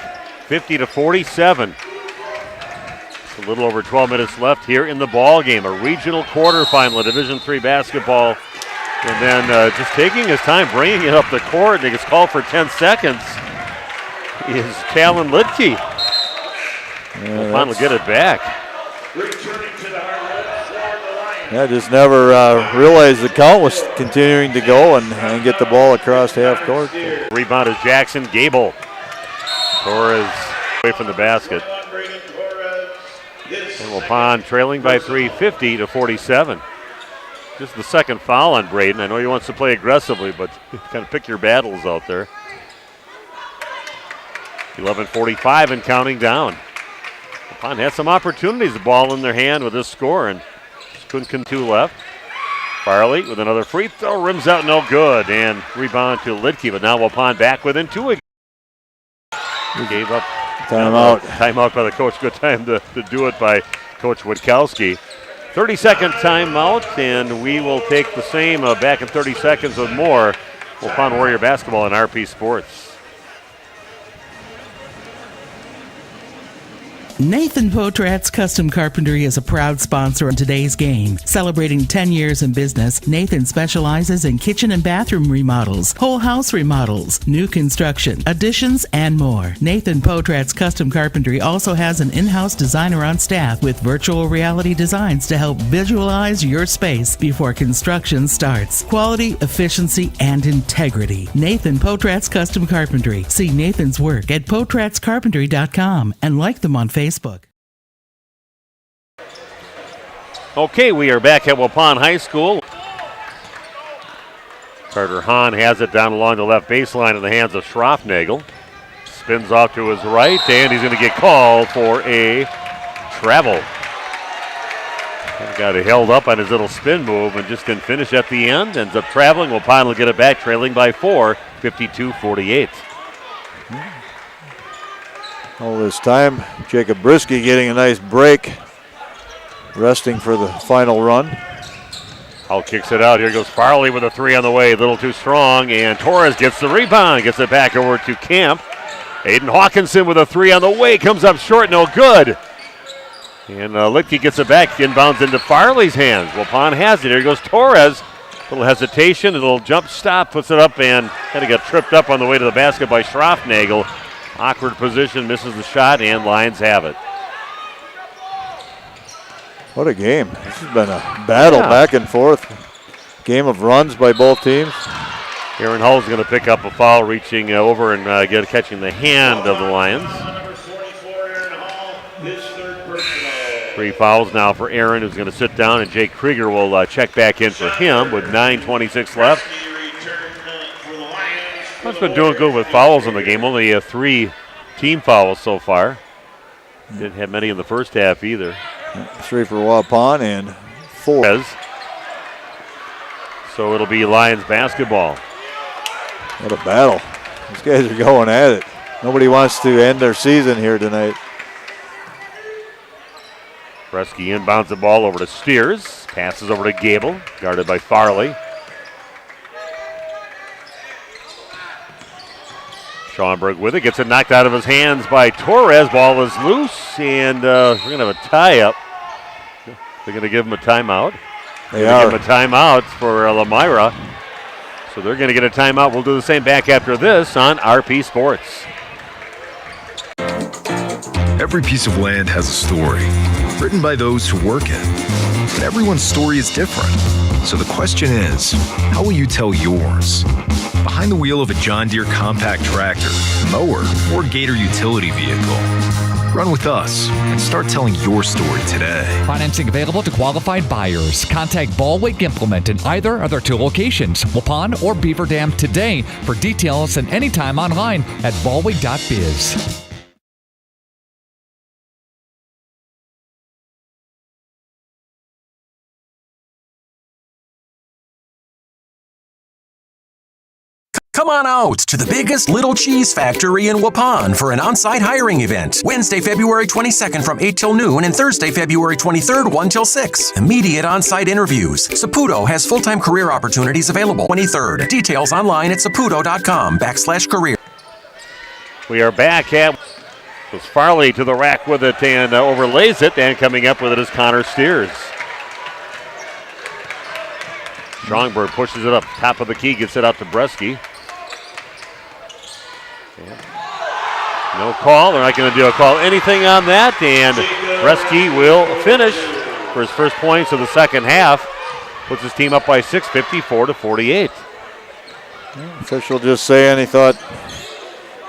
50-47. A little over 12 minutes left here in the ball game. A regional quarterfinal of Division III basketball. And then just taking his time, bringing it up the court, and he gets called for 10 seconds. Is Callan Lidke. Waupun will get it back. I just never realized the count was continuing to go and get the ball across half court. Rebound is Jackson Gable. Torres away from the basket. Waupun trailing by 3, 50-47. Just the second foul on Braden. I know he wants to play aggressively, but kind of pick your battles out there. 11:45 and counting down. Waupun had some opportunities, the ball in their hand with this score, and just couldn't come two left. Farley with another free throw, rims out, no good, and rebound to Lidke, but now Waupun back within two again. He gave up timeout. Timeout by the coach. Good time to do it by Coach Witkowski. 30-second timeout, and we will take the same back in 30 seconds with more Waupun Warrior basketball on RP Sports. Nathan Potrat's Custom Carpentry is a proud sponsor in today's game. Celebrating 10 years in business, Nathan specializes in kitchen and bathroom remodels, whole house remodels, new construction, additions, and more. Nathan Potrat's Custom Carpentry also has an in-house designer on staff with virtual reality designs to help visualize your space before construction starts. Quality, efficiency, and integrity. Nathan Potrat's Custom Carpentry. See Nathan's work at potratscarpentry.com and like them on Facebook. Okay, we are back at Waupun High School. Carter Hahn has it down along the left baseline in the hands of Schroffnagel. Spins off to his right, and he's going to get called for a travel. Got it held up on his little spin move and just didn't finish at the end. Ends up traveling. Waupun will get it back, trailing by 4, 52-48. All this time, Jacob Brisky getting a nice break, resting for the final run. Hull kicks it out. Here goes Farley with a three on the way. A little too strong, and Torres gets the rebound. Gets it back over to Camp. Aiden Hawkinson with a three on the way. Comes up short, no good. And Litke gets it back. Inbounds into Farley's hands. Waupun has it. Here goes Torres. A little hesitation, a little jump stop. Puts it up and kind of got tripped up on the way to the basket by Schroffnagel. Awkward position, misses the shot, and Lions have it. What a game. This has been a battle back and forth. Game of runs by both teams. Aaron Hull's going to pick up a foul, reaching over and catching the hand of the Lions. 3 fouls now for Aaron, who's going to sit down, and Jake Krieger will check back in for him with 9:26 left. He's been doing good with fouls in the game. Only 3 team fouls so far. Didn't have many in the first half either. 3 for Waupun and 4. So it'll be Lions basketball. What a battle. These guys are going at it. Nobody wants to end their season here tonight. Bresky inbounds the ball over to Steers. Passes over to Gable, guarded by Farley. Schomburg with it, gets it knocked out of his hands by Torres. Ball is loose, and we're going to have a tie-up. They're going to give him a timeout. They are. Give him a timeout for Lomira. So they're going to get a timeout. We'll do the same back after this on RP Sports. Every piece of land has a story, written by those who work it. But everyone's story is different. So the question is, how will you tell yours? Behind the wheel of a John Deere compact tractor, mower, or Gator utility vehicle. Run with us and start telling your story today. Financing available to qualified buyers. Contact Ballwick Implement in either of their 2 locations, Waupun or Beaver Dam today. For details and anytime online at ballwick.biz. Come on out to the biggest Little Cheese Factory in Waupun for an on-site hiring event. Wednesday, February 22nd from 8 till noon and Thursday, February 23rd, 1 till 6. Immediate on-site interviews. Saputo has full-time career opportunities available 23rd. Details online at saputo.com/career. We are back at goes Farley to the rack with it and overlays it, and coming up with it is Connor Steers. Strongberg pushes it up top of the key, gets it out to Bresky. No call. They're not going to do a call anything on that, and Bresky will finish for his first points of the second half. Puts his team up by 6, 54-48. Official just saying he thought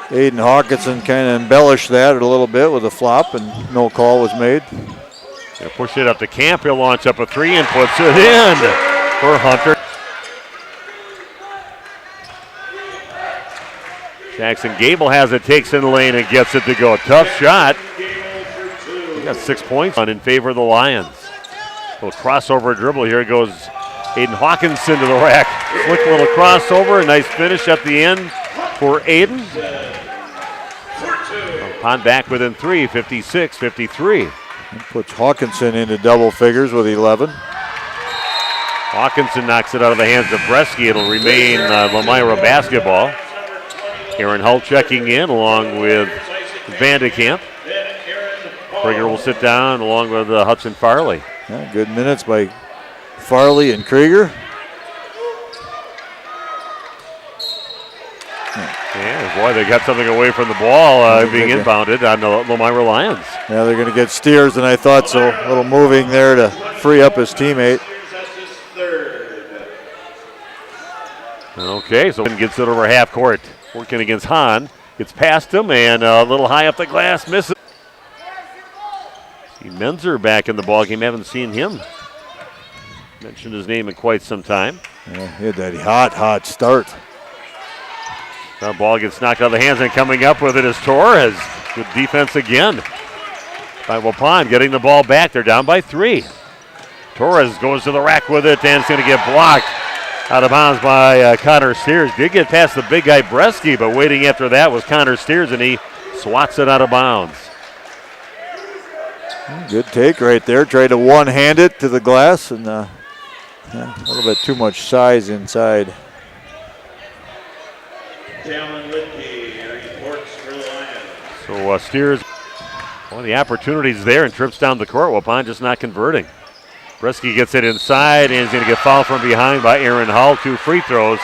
Aiden Hawkinson kind of embellished that a little bit with a flop, and no call was made. Gonna push it up to Camp. He'll launch up a three and puts it in for Hunter. Jackson Gable has it, takes in the lane and gets it to go. Tough shot. He got 6 points on in favor of the Lions. Little crossover dribble. Here goes Aiden Hawkinson to the rack. Slick little crossover. A nice finish at the end for Aiden. Waupun back within 3, 56-53. Puts Hawkinson into double figures with 11. Hawkinson knocks it out of the hands of Bresky. It'll remain Lomira basketball. Aaron Hull checking in along with Vandekamp. Krieger will sit down along with Hudson Farley. Yeah, good minutes by Farley and Krieger. Yeah, boy, they got something away from the ball being inbounded on the Lomira Lions. Yeah, they're going to get Steers, and I thought so. A little moving there to free up his teammate. Okay, so gets it over half court. Working against Hahn. Gets past him and a little high up the glass. Misses. See Menzer back in the ballgame. Haven't seen him. Mentioned his name in quite some time. Yeah, he had that hot start. The ball gets knocked out of the hands, and coming up with it is Torres. Good defense again by Waupun, getting the ball back. They're down by 3. Torres goes to the rack with it, and it's going to get blocked out of bounds by Connor Steers. Did get past the big guy Bresky, but waiting after that was Connor Steers, and he swats it out of bounds. Good take right there. Tried to one-hand it to the glass, and a little bit too much size inside. So Steers, one of the opportunities there and trips down the court. Waupun just not converting. Bresky gets it inside and he's going to get fouled from behind by Aaron Hull. 2 free throws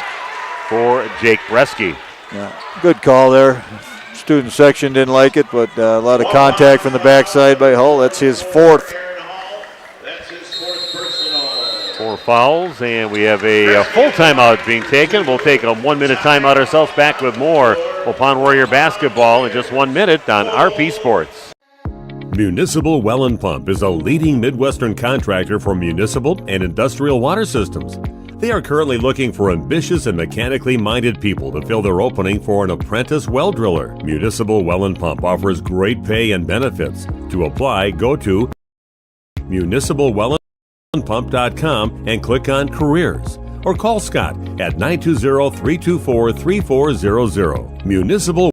for Jake Bresky. Yeah, good call there. Student section didn't like it, but a lot of contact from the backside by Hull. That's his 4th. 4 fouls, and we have a full timeout being taken. We'll take a 1-minute timeout ourselves. Back with more Waupun Warrior basketball in just 1 minute on RP Sports. Municipal Well and Pump is a leading Midwestern contractor for municipal and industrial water systems. They are currently looking for ambitious and mechanically minded people to fill their opening for an apprentice well driller. Municipal Well and Pump offers great pay and benefits. To apply, go to municipalwellandpump.com and click on Careers. Or call Scott at 920-324-3400. Municipal.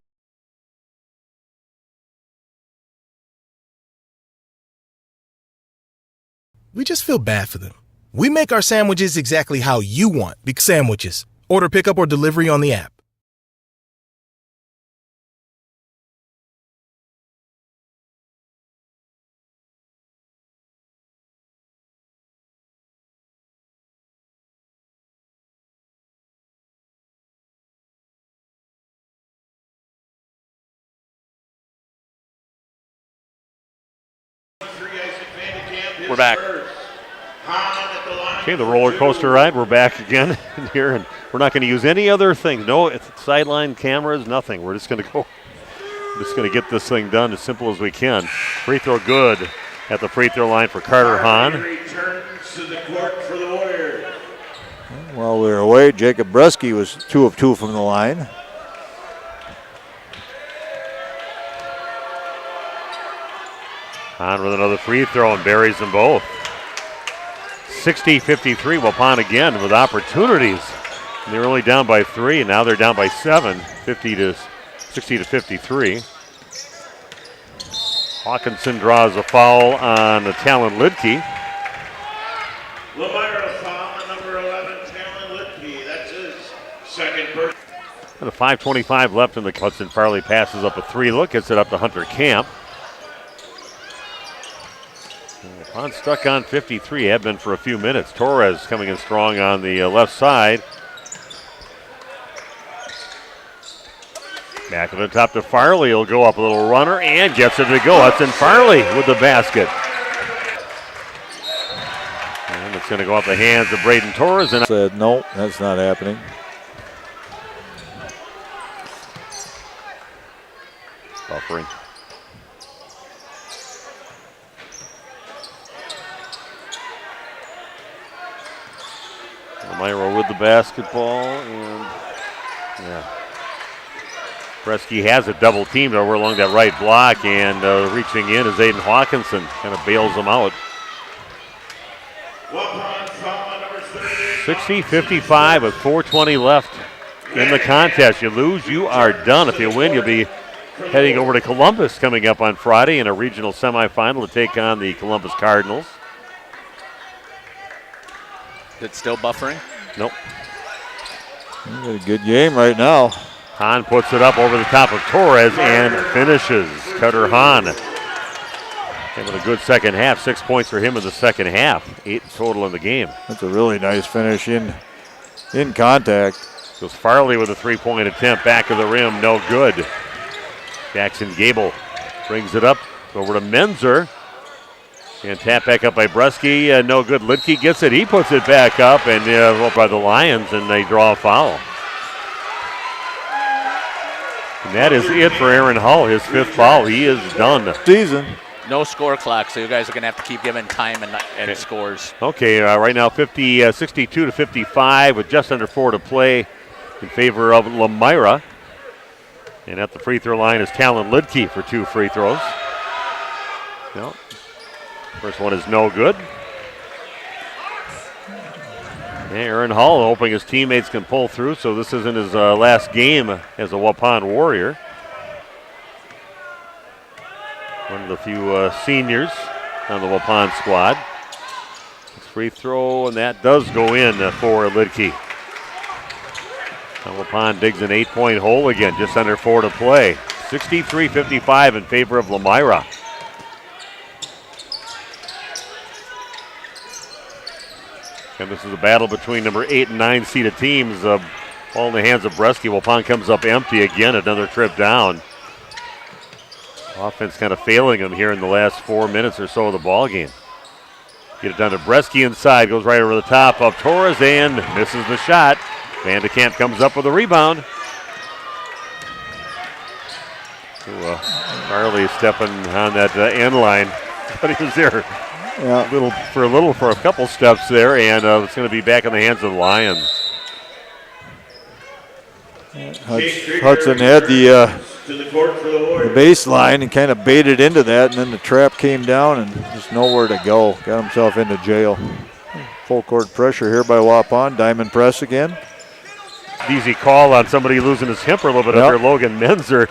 We just feel bad for them. We make our sandwiches exactly how you want. Big sandwiches. Order pickup or delivery on the app. We're back. Okay, the roller coaster ride. We're back again here, and we're not going to use any other things. No sideline cameras, nothing. We're just going to go. Just going to get this thing done as simple as we can. Free throw good at the free throw line for Carter Hahn. Returns to the court for the Warriors. While we were away, Jacob Bresky was 2 of 2 from the line. Hahn with another free throw and buries them both. 60-53, Waupun again with opportunities. And they were only down by 3, and now they're down by 7, 60-53. Hawkinson draws a foul on Talon Lidke. Lomira foul on number 11, Talon Lidke. That's his second birth. And a 5:25 left in the Hudson Farley passes up a 3 look, gets it up to Hunter Camp. Waupun stuck on 53, have been for a few minutes. Torres coming in strong on the left side. Back to the top to Farley. He'll go up a little runner and gets it to go. Hudson Farley with the basket. And it's going to go off the hands of Braden Torres. And said, no, that's not happening. Buffering. Lomira with the basketball, and Bresky has it double teamed over along that right block, and reaching in is Aiden Hawkinson, kind of bails him out. 60-55 with 4:20 left in the contest. You lose, you are done. If you win, you'll be heading over to Columbus coming up on Friday in a regional semifinal to take on the Columbus Cardinals. Is it still buffering? Nope. A good game right now. Hahn puts it up over the top of Torres and finishes. Cutter Hahn having a good second half. 6 points for him in the second half. 8 total in the game. That's a really nice finish in contact. Goes Farley with a three-point attempt. Back of the rim, no good. Jackson Gable brings it up over to Menzer. And tap back up by Bresky. No good. Lidke gets it. He puts it back up and up by the Lions, and they draw a foul. And that is it for Aaron Hull. His 5th foul. He is done. Season. No score clock, so you guys are going to have to keep giving time and scores. Okay, right now 62-55 with just under 4 to play in favor of Lomira. And at the free throw line is Talon Lidke for 2 free throws. No. First one is no good. Aaron Hall hoping his teammates can pull through, so this isn't his last game as a Waupun Warrior. One of the few seniors on the Waupun squad. It's free throw, and that does go in for Lidke. Now Waupun digs an 8-point hole again, just under 4 to play. 63-55 in favor of Lomira. And this is a battle between number 8 and 9 seeded teams. All in the hands of Bresky. Waupun comes up empty again, another trip down. Offense kind of failing them here in the last 4 minutes or so of the ball game. Get it down to Bresky inside, goes right over the top of Torres and misses the shot. Van de Kamp comes up with a rebound. Farley stepping on that end line, but he was there. Yeah. For a couple steps there, and it's going to be back in the hands of the Lions. Hudson had the baseline and kind of baited into that, and then the trap came down and just nowhere to go. Got himself into jail. Full court pressure here by Waupun. Diamond press again. Easy call on somebody losing his temper a little bit under Logan Menzer.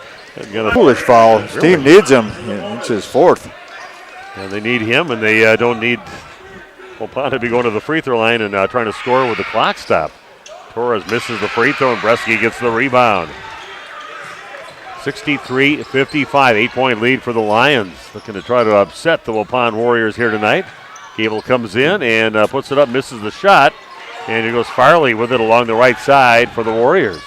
Foolish foul. His team needs him. It's his 4th. And they need him, and they don't need Waupun to be going to the free throw line and trying to score with the clock stop. Torres misses the free throw, and Bresky gets the rebound. 63-55, 8-point lead for the Lions. Looking to try to upset the Waupun Warriors here tonight. Gable comes in and puts it up, misses the shot. And here goes Farley with it along the right side for the Warriors.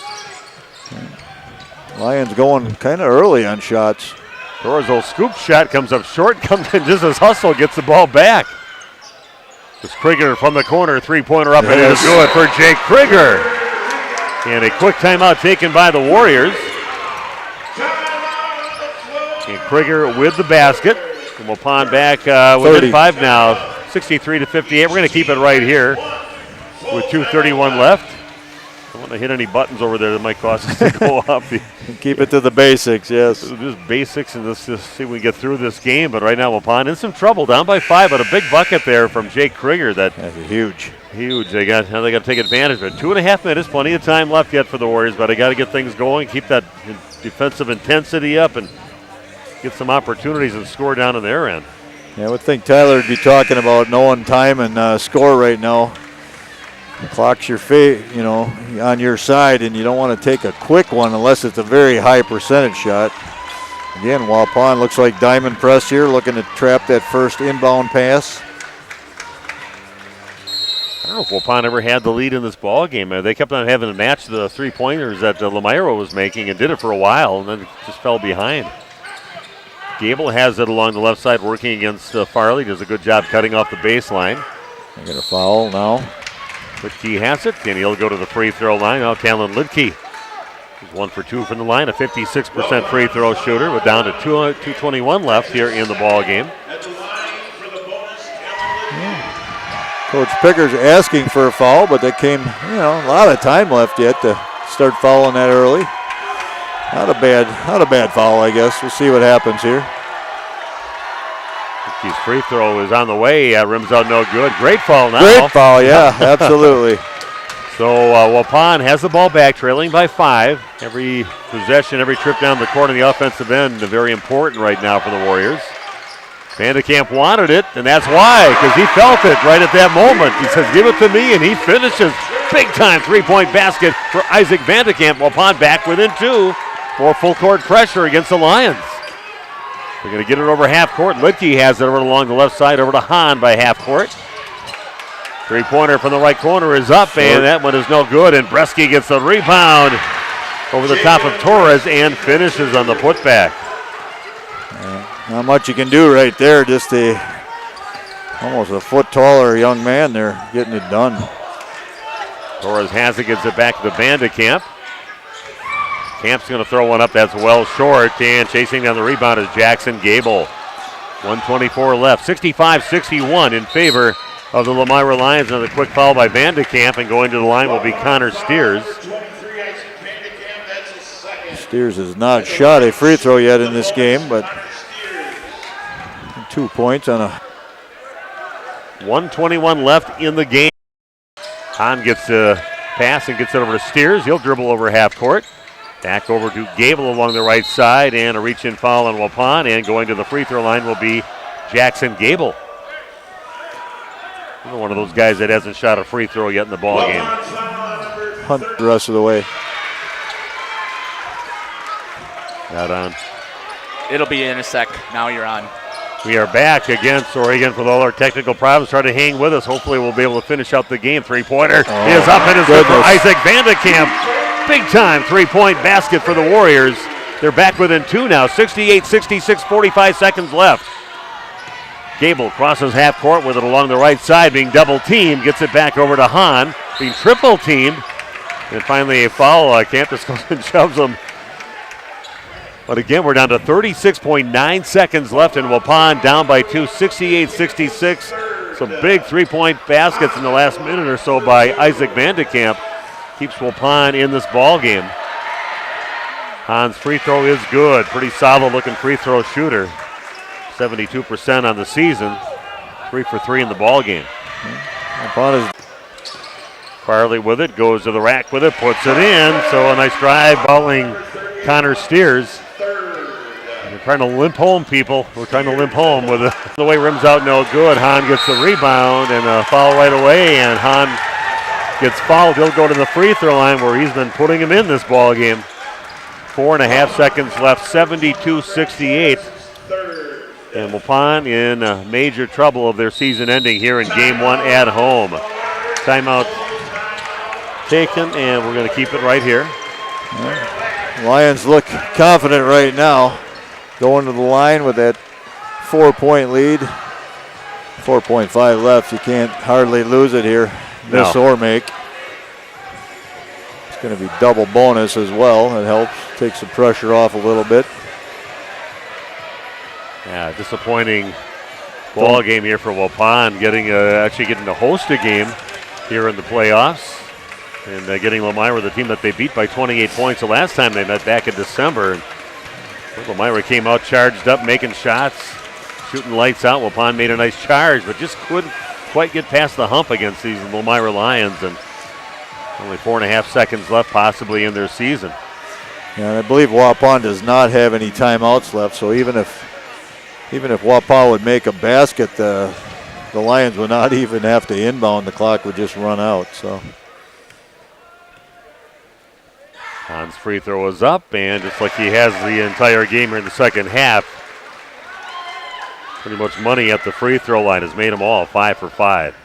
Lions going kind of early on shots. Torres' old scoop shot comes up short, comes in just as Hustle gets the ball back. It's Krieger from the corner, three-pointer up, and it is good for Jake Krieger. And a quick timeout taken by the Warriors. And Krieger with the basket. And Waupun back within 5 now, 63-58. We're going to keep it right here with 2:31 left. I don't want to hit any buttons over there that might cause us to go up. Keep it to the basics, yes. Just basics, and let's just see if we can get through this game. But right now, Waupun in some trouble, down by 5, but a big bucket there from Jake Krieger. That's huge. Huge. They got to take advantage of it. 2.5 minutes, plenty of time left yet for the Warriors, but they got to get things going, keep that defensive intensity up, and get some opportunities and score down on their end. Yeah, I would think Tyler would be talking about knowing time and score right now. The clock's your on your side, and you don't want to take a quick one unless it's a very high percentage shot. Again, Waupun looks like diamond press here, looking to trap that first inbound pass. I don't know if Waupun ever had the lead in this ball game. They kept on having to match the three-pointers that Lomira was making and did it for a while, and then just fell behind. Gable has it along the left side, working against Farley. Does a good job cutting off the baseline. They're going to foul now. Lidke has it, and he'll go to the free throw line. Now Talon Lidke is 1 for 2 from the line, a 56% free throw shooter. We're down to 2:21 left here in the ball game. Coach Picker's asking for a foul, but that came, a lot of time left yet to start fouling that early. Not a bad foul, I guess. We'll see what happens here. His free throw is on the way. Rims out no good. Great foul now. Great foul, yeah, absolutely. So Waupun has the ball back, trailing by 5. Every possession, every trip down the court on the offensive end, very important right now for the Warriors. Vandekamp wanted it, and that's why, because he felt it right at that moment. He says, give it to me, and he finishes. Big-time three-point basket for Isaac Vandekamp. Waupun back within 2. More full-court pressure against the Lions. They're going to get it over half court. Lidke has it over along the left side, over to Hahn by half court. Three-pointer from the right corner is up, and that one is no good, and Bresky gets the rebound over the top of Torres and finishes on the putback. Not much you can do right there. Just almost a foot taller young man there getting it done. Torres has it, gets it back to Vandekamp. Camp's going to throw one up. That's well short, and chasing down the rebound is Jackson Gable. 1:24 left. 65-61 in favor of the Lomira Lions. Another quick foul by Vandekamp, and going to the line will be Connor Steers. Steers has not shot a free throw yet in this game, but 2 points on a 1:21 left in the game. Hahn gets a pass and gets it over to Steers. He'll dribble over half court. Back over to Gable along the right side, and a reach-in foul on Waupun, and going to the free throw line will be Jackson Gable. One of those guys that hasn't shot a free throw yet in the ball game. Hunt the rest of the way. Not on. It'll be in a sec. Now you're on. We are back against Oregon with all our technical problems. Try to hang with us. Hopefully we'll be able to finish out the game. Three-pointer is up and is good for Isaac Vandekamp. Big-time three-point basket for the Warriors. They're back within 2 now. 68-66, 45 seconds left. Gable crosses half court with it along the right side, being double-teamed. Gets it back over to Hahn, being triple-teamed. And finally a foul. Campus goes and shoves him. But again, we're down to 36.9 seconds left, and Waupun down by 2, 68-66. Some big three-point baskets in the last minute or so by Isaac Vandekamp. Keeps Waupun in this ball game. Hahn's free throw is good. Pretty solid-looking free throw shooter. 72% on the season. 3 for 3 in the ball game. Farley with it, goes to the rack with it, puts it in. So a nice drive, balling Connor Steers. We're trying to limp home, people. We're trying to limp home with it. The way rims out, no good. Hahn gets the rebound and a foul right away, and Hahn gets fouled. He'll go to the free throw line where he's been putting him in this ball game. 4.5 seconds left, 72-68. And Waupun in major trouble of their season ending here in game 1 at home. Timeout taken, and we're going to keep it right here. Lions look confident right now. Going to the line with that 4-point lead. 4.5 left. You can't hardly lose it here. Miss or make. It's going to be double bonus as well. It helps. Takes the pressure off a little bit. Yeah, disappointing ball game here for Waupun. Actually getting to host a game here in the playoffs. And getting Lomira, the team that they beat by 28 points the last time they met back in December. And Lomira came out charged up, making shots, shooting lights out. Waupun made a nice charge, but just couldn't quite get past the hump against these Lomira Lions, and only 4.5 seconds left possibly in their season. Yeah, and I believe Waupun does not have any timeouts left, so even if Waupun would make a basket, the Lions would not even have to inbound. The clock would just run out. So Hahn's free throw is up, and just like he has the entire game here in the second half, pretty much money at the free throw line has made them all 5 for 5.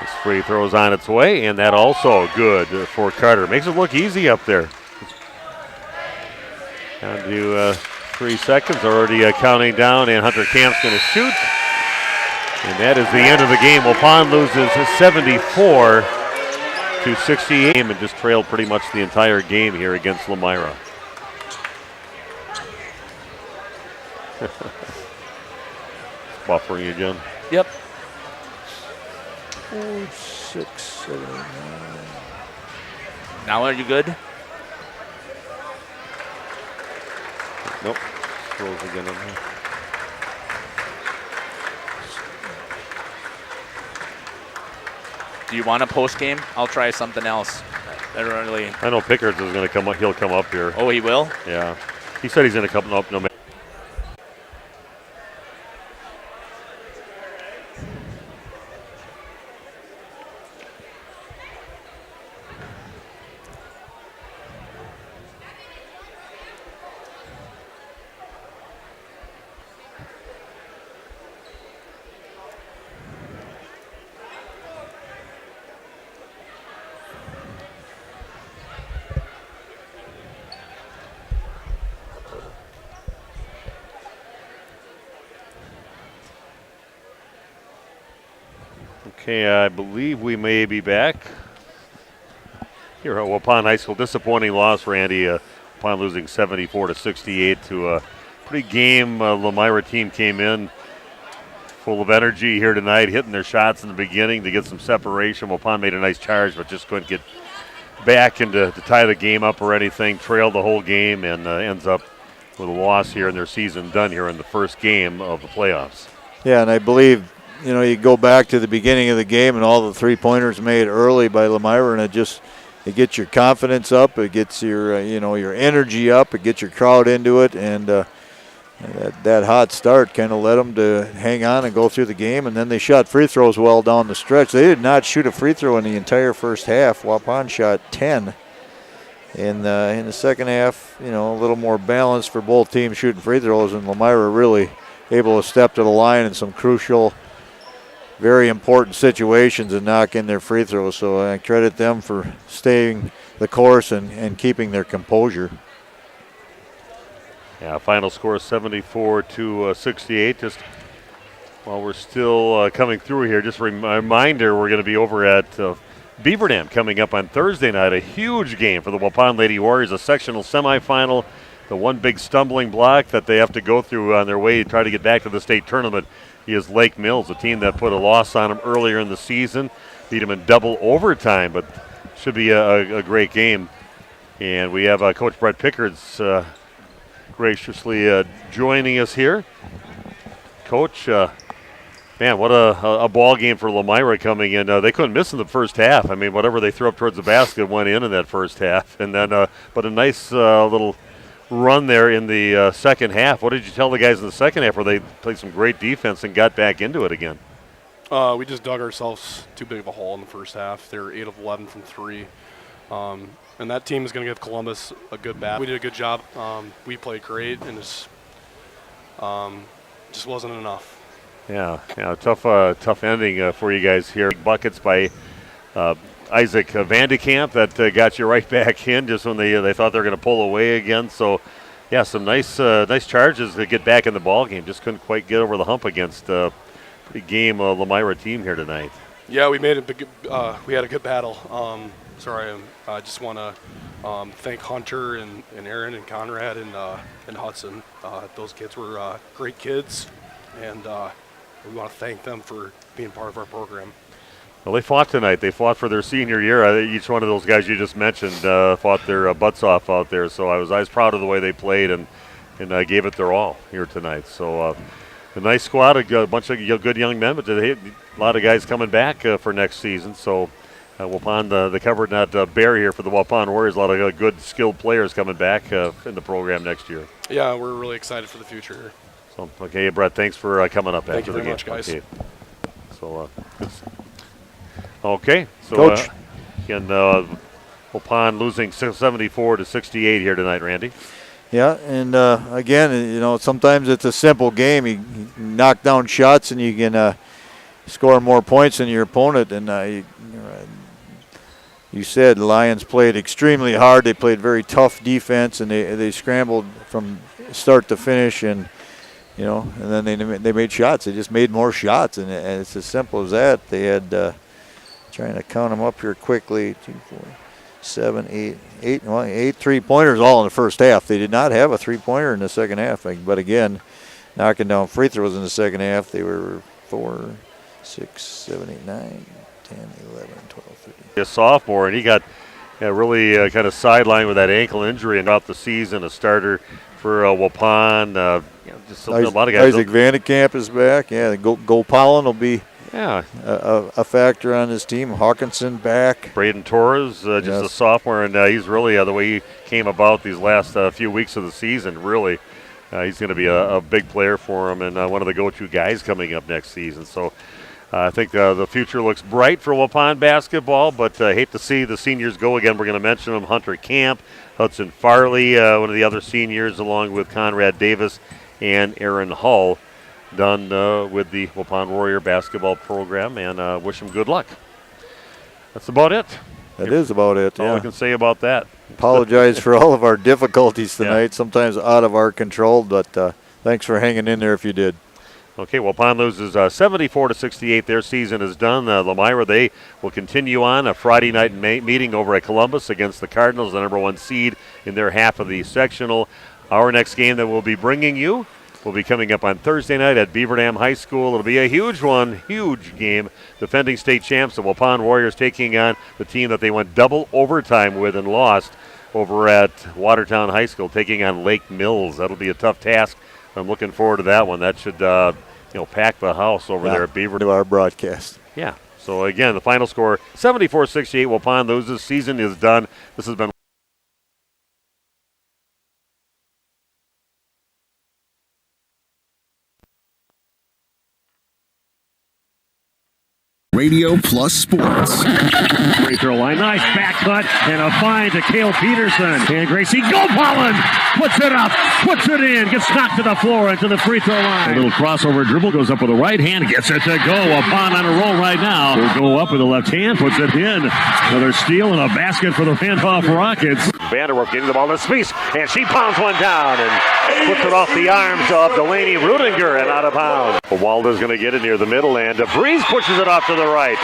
This free throw's on its way, and that also good for Carter. Makes it look easy up there. Down to 3 seconds, already counting down, and Hunter Camp's going to shoot. And that is the end of the game. Waupun loses 74-68 and just trailed pretty much the entire game here against Lomira. Buffering again. Yep. 4, 6, 7, 8, 9. Now are you good? Nope. Scrolls again in here. Do you want a post game? I'll try something else. I know Pickards is going to come up. He'll come up here. Oh, he will? Yeah. He said he's going to come up no matter. Okay, I believe we may be back here at Waupun High School. Disappointing loss, Randy. Waupun losing 74-68 to a pretty game. Lomira team came in full of energy here tonight, hitting their shots in the beginning to get some separation. Waupun made a nice charge, but just couldn't get back into to tie the game up or anything. Trailed the whole game and ends up with a loss here in their season done here in the first game of the playoffs. Yeah, and I believe, you know, you go back to the beginning of the game and all the three-pointers made early by Lomira, and it gets your confidence up, it gets your your energy up, it gets your crowd into it, and that hot start kind of led them to hang on and go through the game. And then they shot free throws well down the stretch. They did not shoot a free throw in the entire first half. Waupun shot 10. In the second half, a little more balance for both teams shooting free throws, and Lomira really able to step to the line in some crucial, very important situations and knock in their free throws. So I credit them for staying the course and keeping their composure. Yeah, final score 74-68. Just while we're still coming through here, just a reminder, we're going to be over at Beaver Dam coming up on Thursday night. A huge game for the Waupun Lady Warriors, a sectional semifinal. The one big stumbling block that they have to go through on their way to try to get back to the state tournament is Lake Mills, a team that put a loss on them earlier in the season, beat them in double overtime, but should be a great game. And we have Coach Brett Pickards graciously joining us here. Coach, man, what a ball game for Lomira coming in. They couldn't miss in the first half. I mean, whatever they threw up towards the basket went in that first half. And then, but a nice little run there in the second half. What did you tell the guys in the second half where they played some great defense and got back into it again? We just dug ourselves too big of a hole in the first half. They were 8 of 11 from 3. And that team is going to give Columbus a good battle. We did a good job. We played great, and it just wasn't enough. Yeah, tough ending for you guys here. Buckets by Isaac Vandekamp that got you right back in just when they thought they were going to pull away again. So, yeah, some nice charges to get back in the ball game. Just couldn't quite get over the hump against a pretty game Lomira team here tonight. Yeah, we made we had a good battle. I just want to thank Hunter and Aaron and Conrad and Hudson. Those kids were great kids, and we want to thank them for being part of our program. Well, they fought tonight. They fought for their senior year. Each one of those guys you just mentioned fought their butts off out there. So I was proud of the way they played and gave it their all here tonight. So a nice squad, a bunch of good young men, but a lot of guys coming back for next season. So Waupun, the covered not bare here for the Waupun Warriors. A lot of good, skilled players coming back in the program next year. Yeah, we're really excited for the future. So, okay, Brett, thanks for coming up Thank after you the very game. much, guys. Okay. So, okay. So, Coach. Again, Waupun losing 74-68 here tonight, Randy. Yeah, and again, sometimes it's a simple game. You knock down shots and you can score more points than your opponent. And you said the Lions played extremely hard. They played very tough defense, and they scrambled from start to finish, and and then they made shots. They just made more shots, and it's as simple as that. They had trying to count them up here quickly: 2, 4, 7, 8 3-pointers all in the first half. They did not have a 3-pointer in the second half, but again, knocking down free throws in the second half. They were 4, 6, 7, 8, 9, 10, 11, 12, 13. A sophomore, and he got really kind of sidelined with that ankle injury and out the season. A starter for Waupun. Just a lot of guys. Isaac Vandekamp is back. Yeah, Gopalin will be a factor on his team. Hawkinson back. Braden Torres, just a sophomore, and he's really the way he came about these last few weeks of the season. Really, he's going to be a big player for him and one of the go-to guys coming up next season. So I think the future looks bright for Waupun basketball, but I hate to see the seniors go again. We're going to mention them: Hunter Camp, Hudson Farley, one of the other seniors, along with Conrad Davis and Aaron Hull, done with the Waupun Warrior basketball program, and wish them good luck. That's about it. That is about it, All I can say about that. Apologize for all of our difficulties tonight, sometimes out of our control, but thanks for hanging in there if you did. Okay, Waupun loses 74-68. Their season is done. Lomira, they will continue on a Friday night meeting over at Columbus against the Cardinals, the number 1 seed in their half of the sectional. Our next game that we'll be bringing you will be coming up on Thursday night at Beaver Dam High School. It'll be a huge one, huge game. Defending state champs, the Waupun Warriors, taking on the team that they went double overtime with and lost over at Watertown High School, taking on Lake Mills. That'll be a tough task. I'm looking forward to that one. That should, pack the house over there at Beaver. To our broadcast. Yeah. So again, the final score: 74-68. Waupun loses. Season is done. This has been Radio Plus Sports. Free throw line, nice back cut, and a find to Cale Peterson. And Gracie Gopalin puts it up, puts it in, gets knocked to the floor into the free throw line. A little crossover dribble, goes up with the right hand, gets it to go. Waupun on a roll right now. Will go up with the left hand, puts it in. Another steal and a basket for the Randolph Rockets. Vanderwerf getting the ball to Spies, and she pounds one down and puts it off the arms of Delaney Rudinger and out of bounds. Walder's going to get it near the middle, and DeVries pushes it off to the right.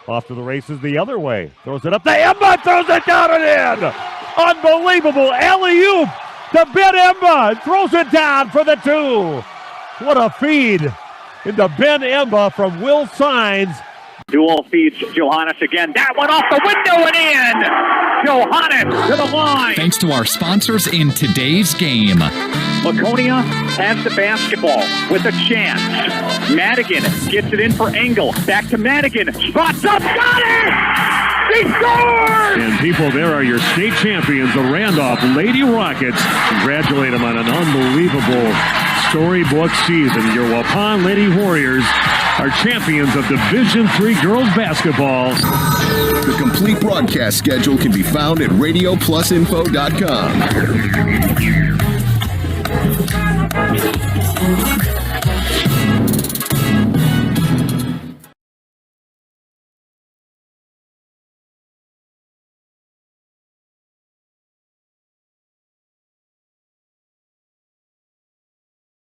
Off to the races the other way. Throws it up to Emba, throws it down and in. Unbelievable alley-oop to Ben Emba. Throws it down for the 2. What a feed into Ben Emba from Will Sines. Dual feeds Johannes again. That one off the window and in. Johannes to the line. Thanks to our sponsors in today's game. Laconia has the basketball with a chance. Madigan gets it in for Engel. Back to Madigan. Spots up. Got it! He scores! And people, there are your state champions, the Randolph Lady Rockets. Congratulate them on an unbelievable storybook season. Your Waupun Lady Warriors are champions of Division III girls basketball. The complete broadcast schedule can be found at radioplusinfo.com.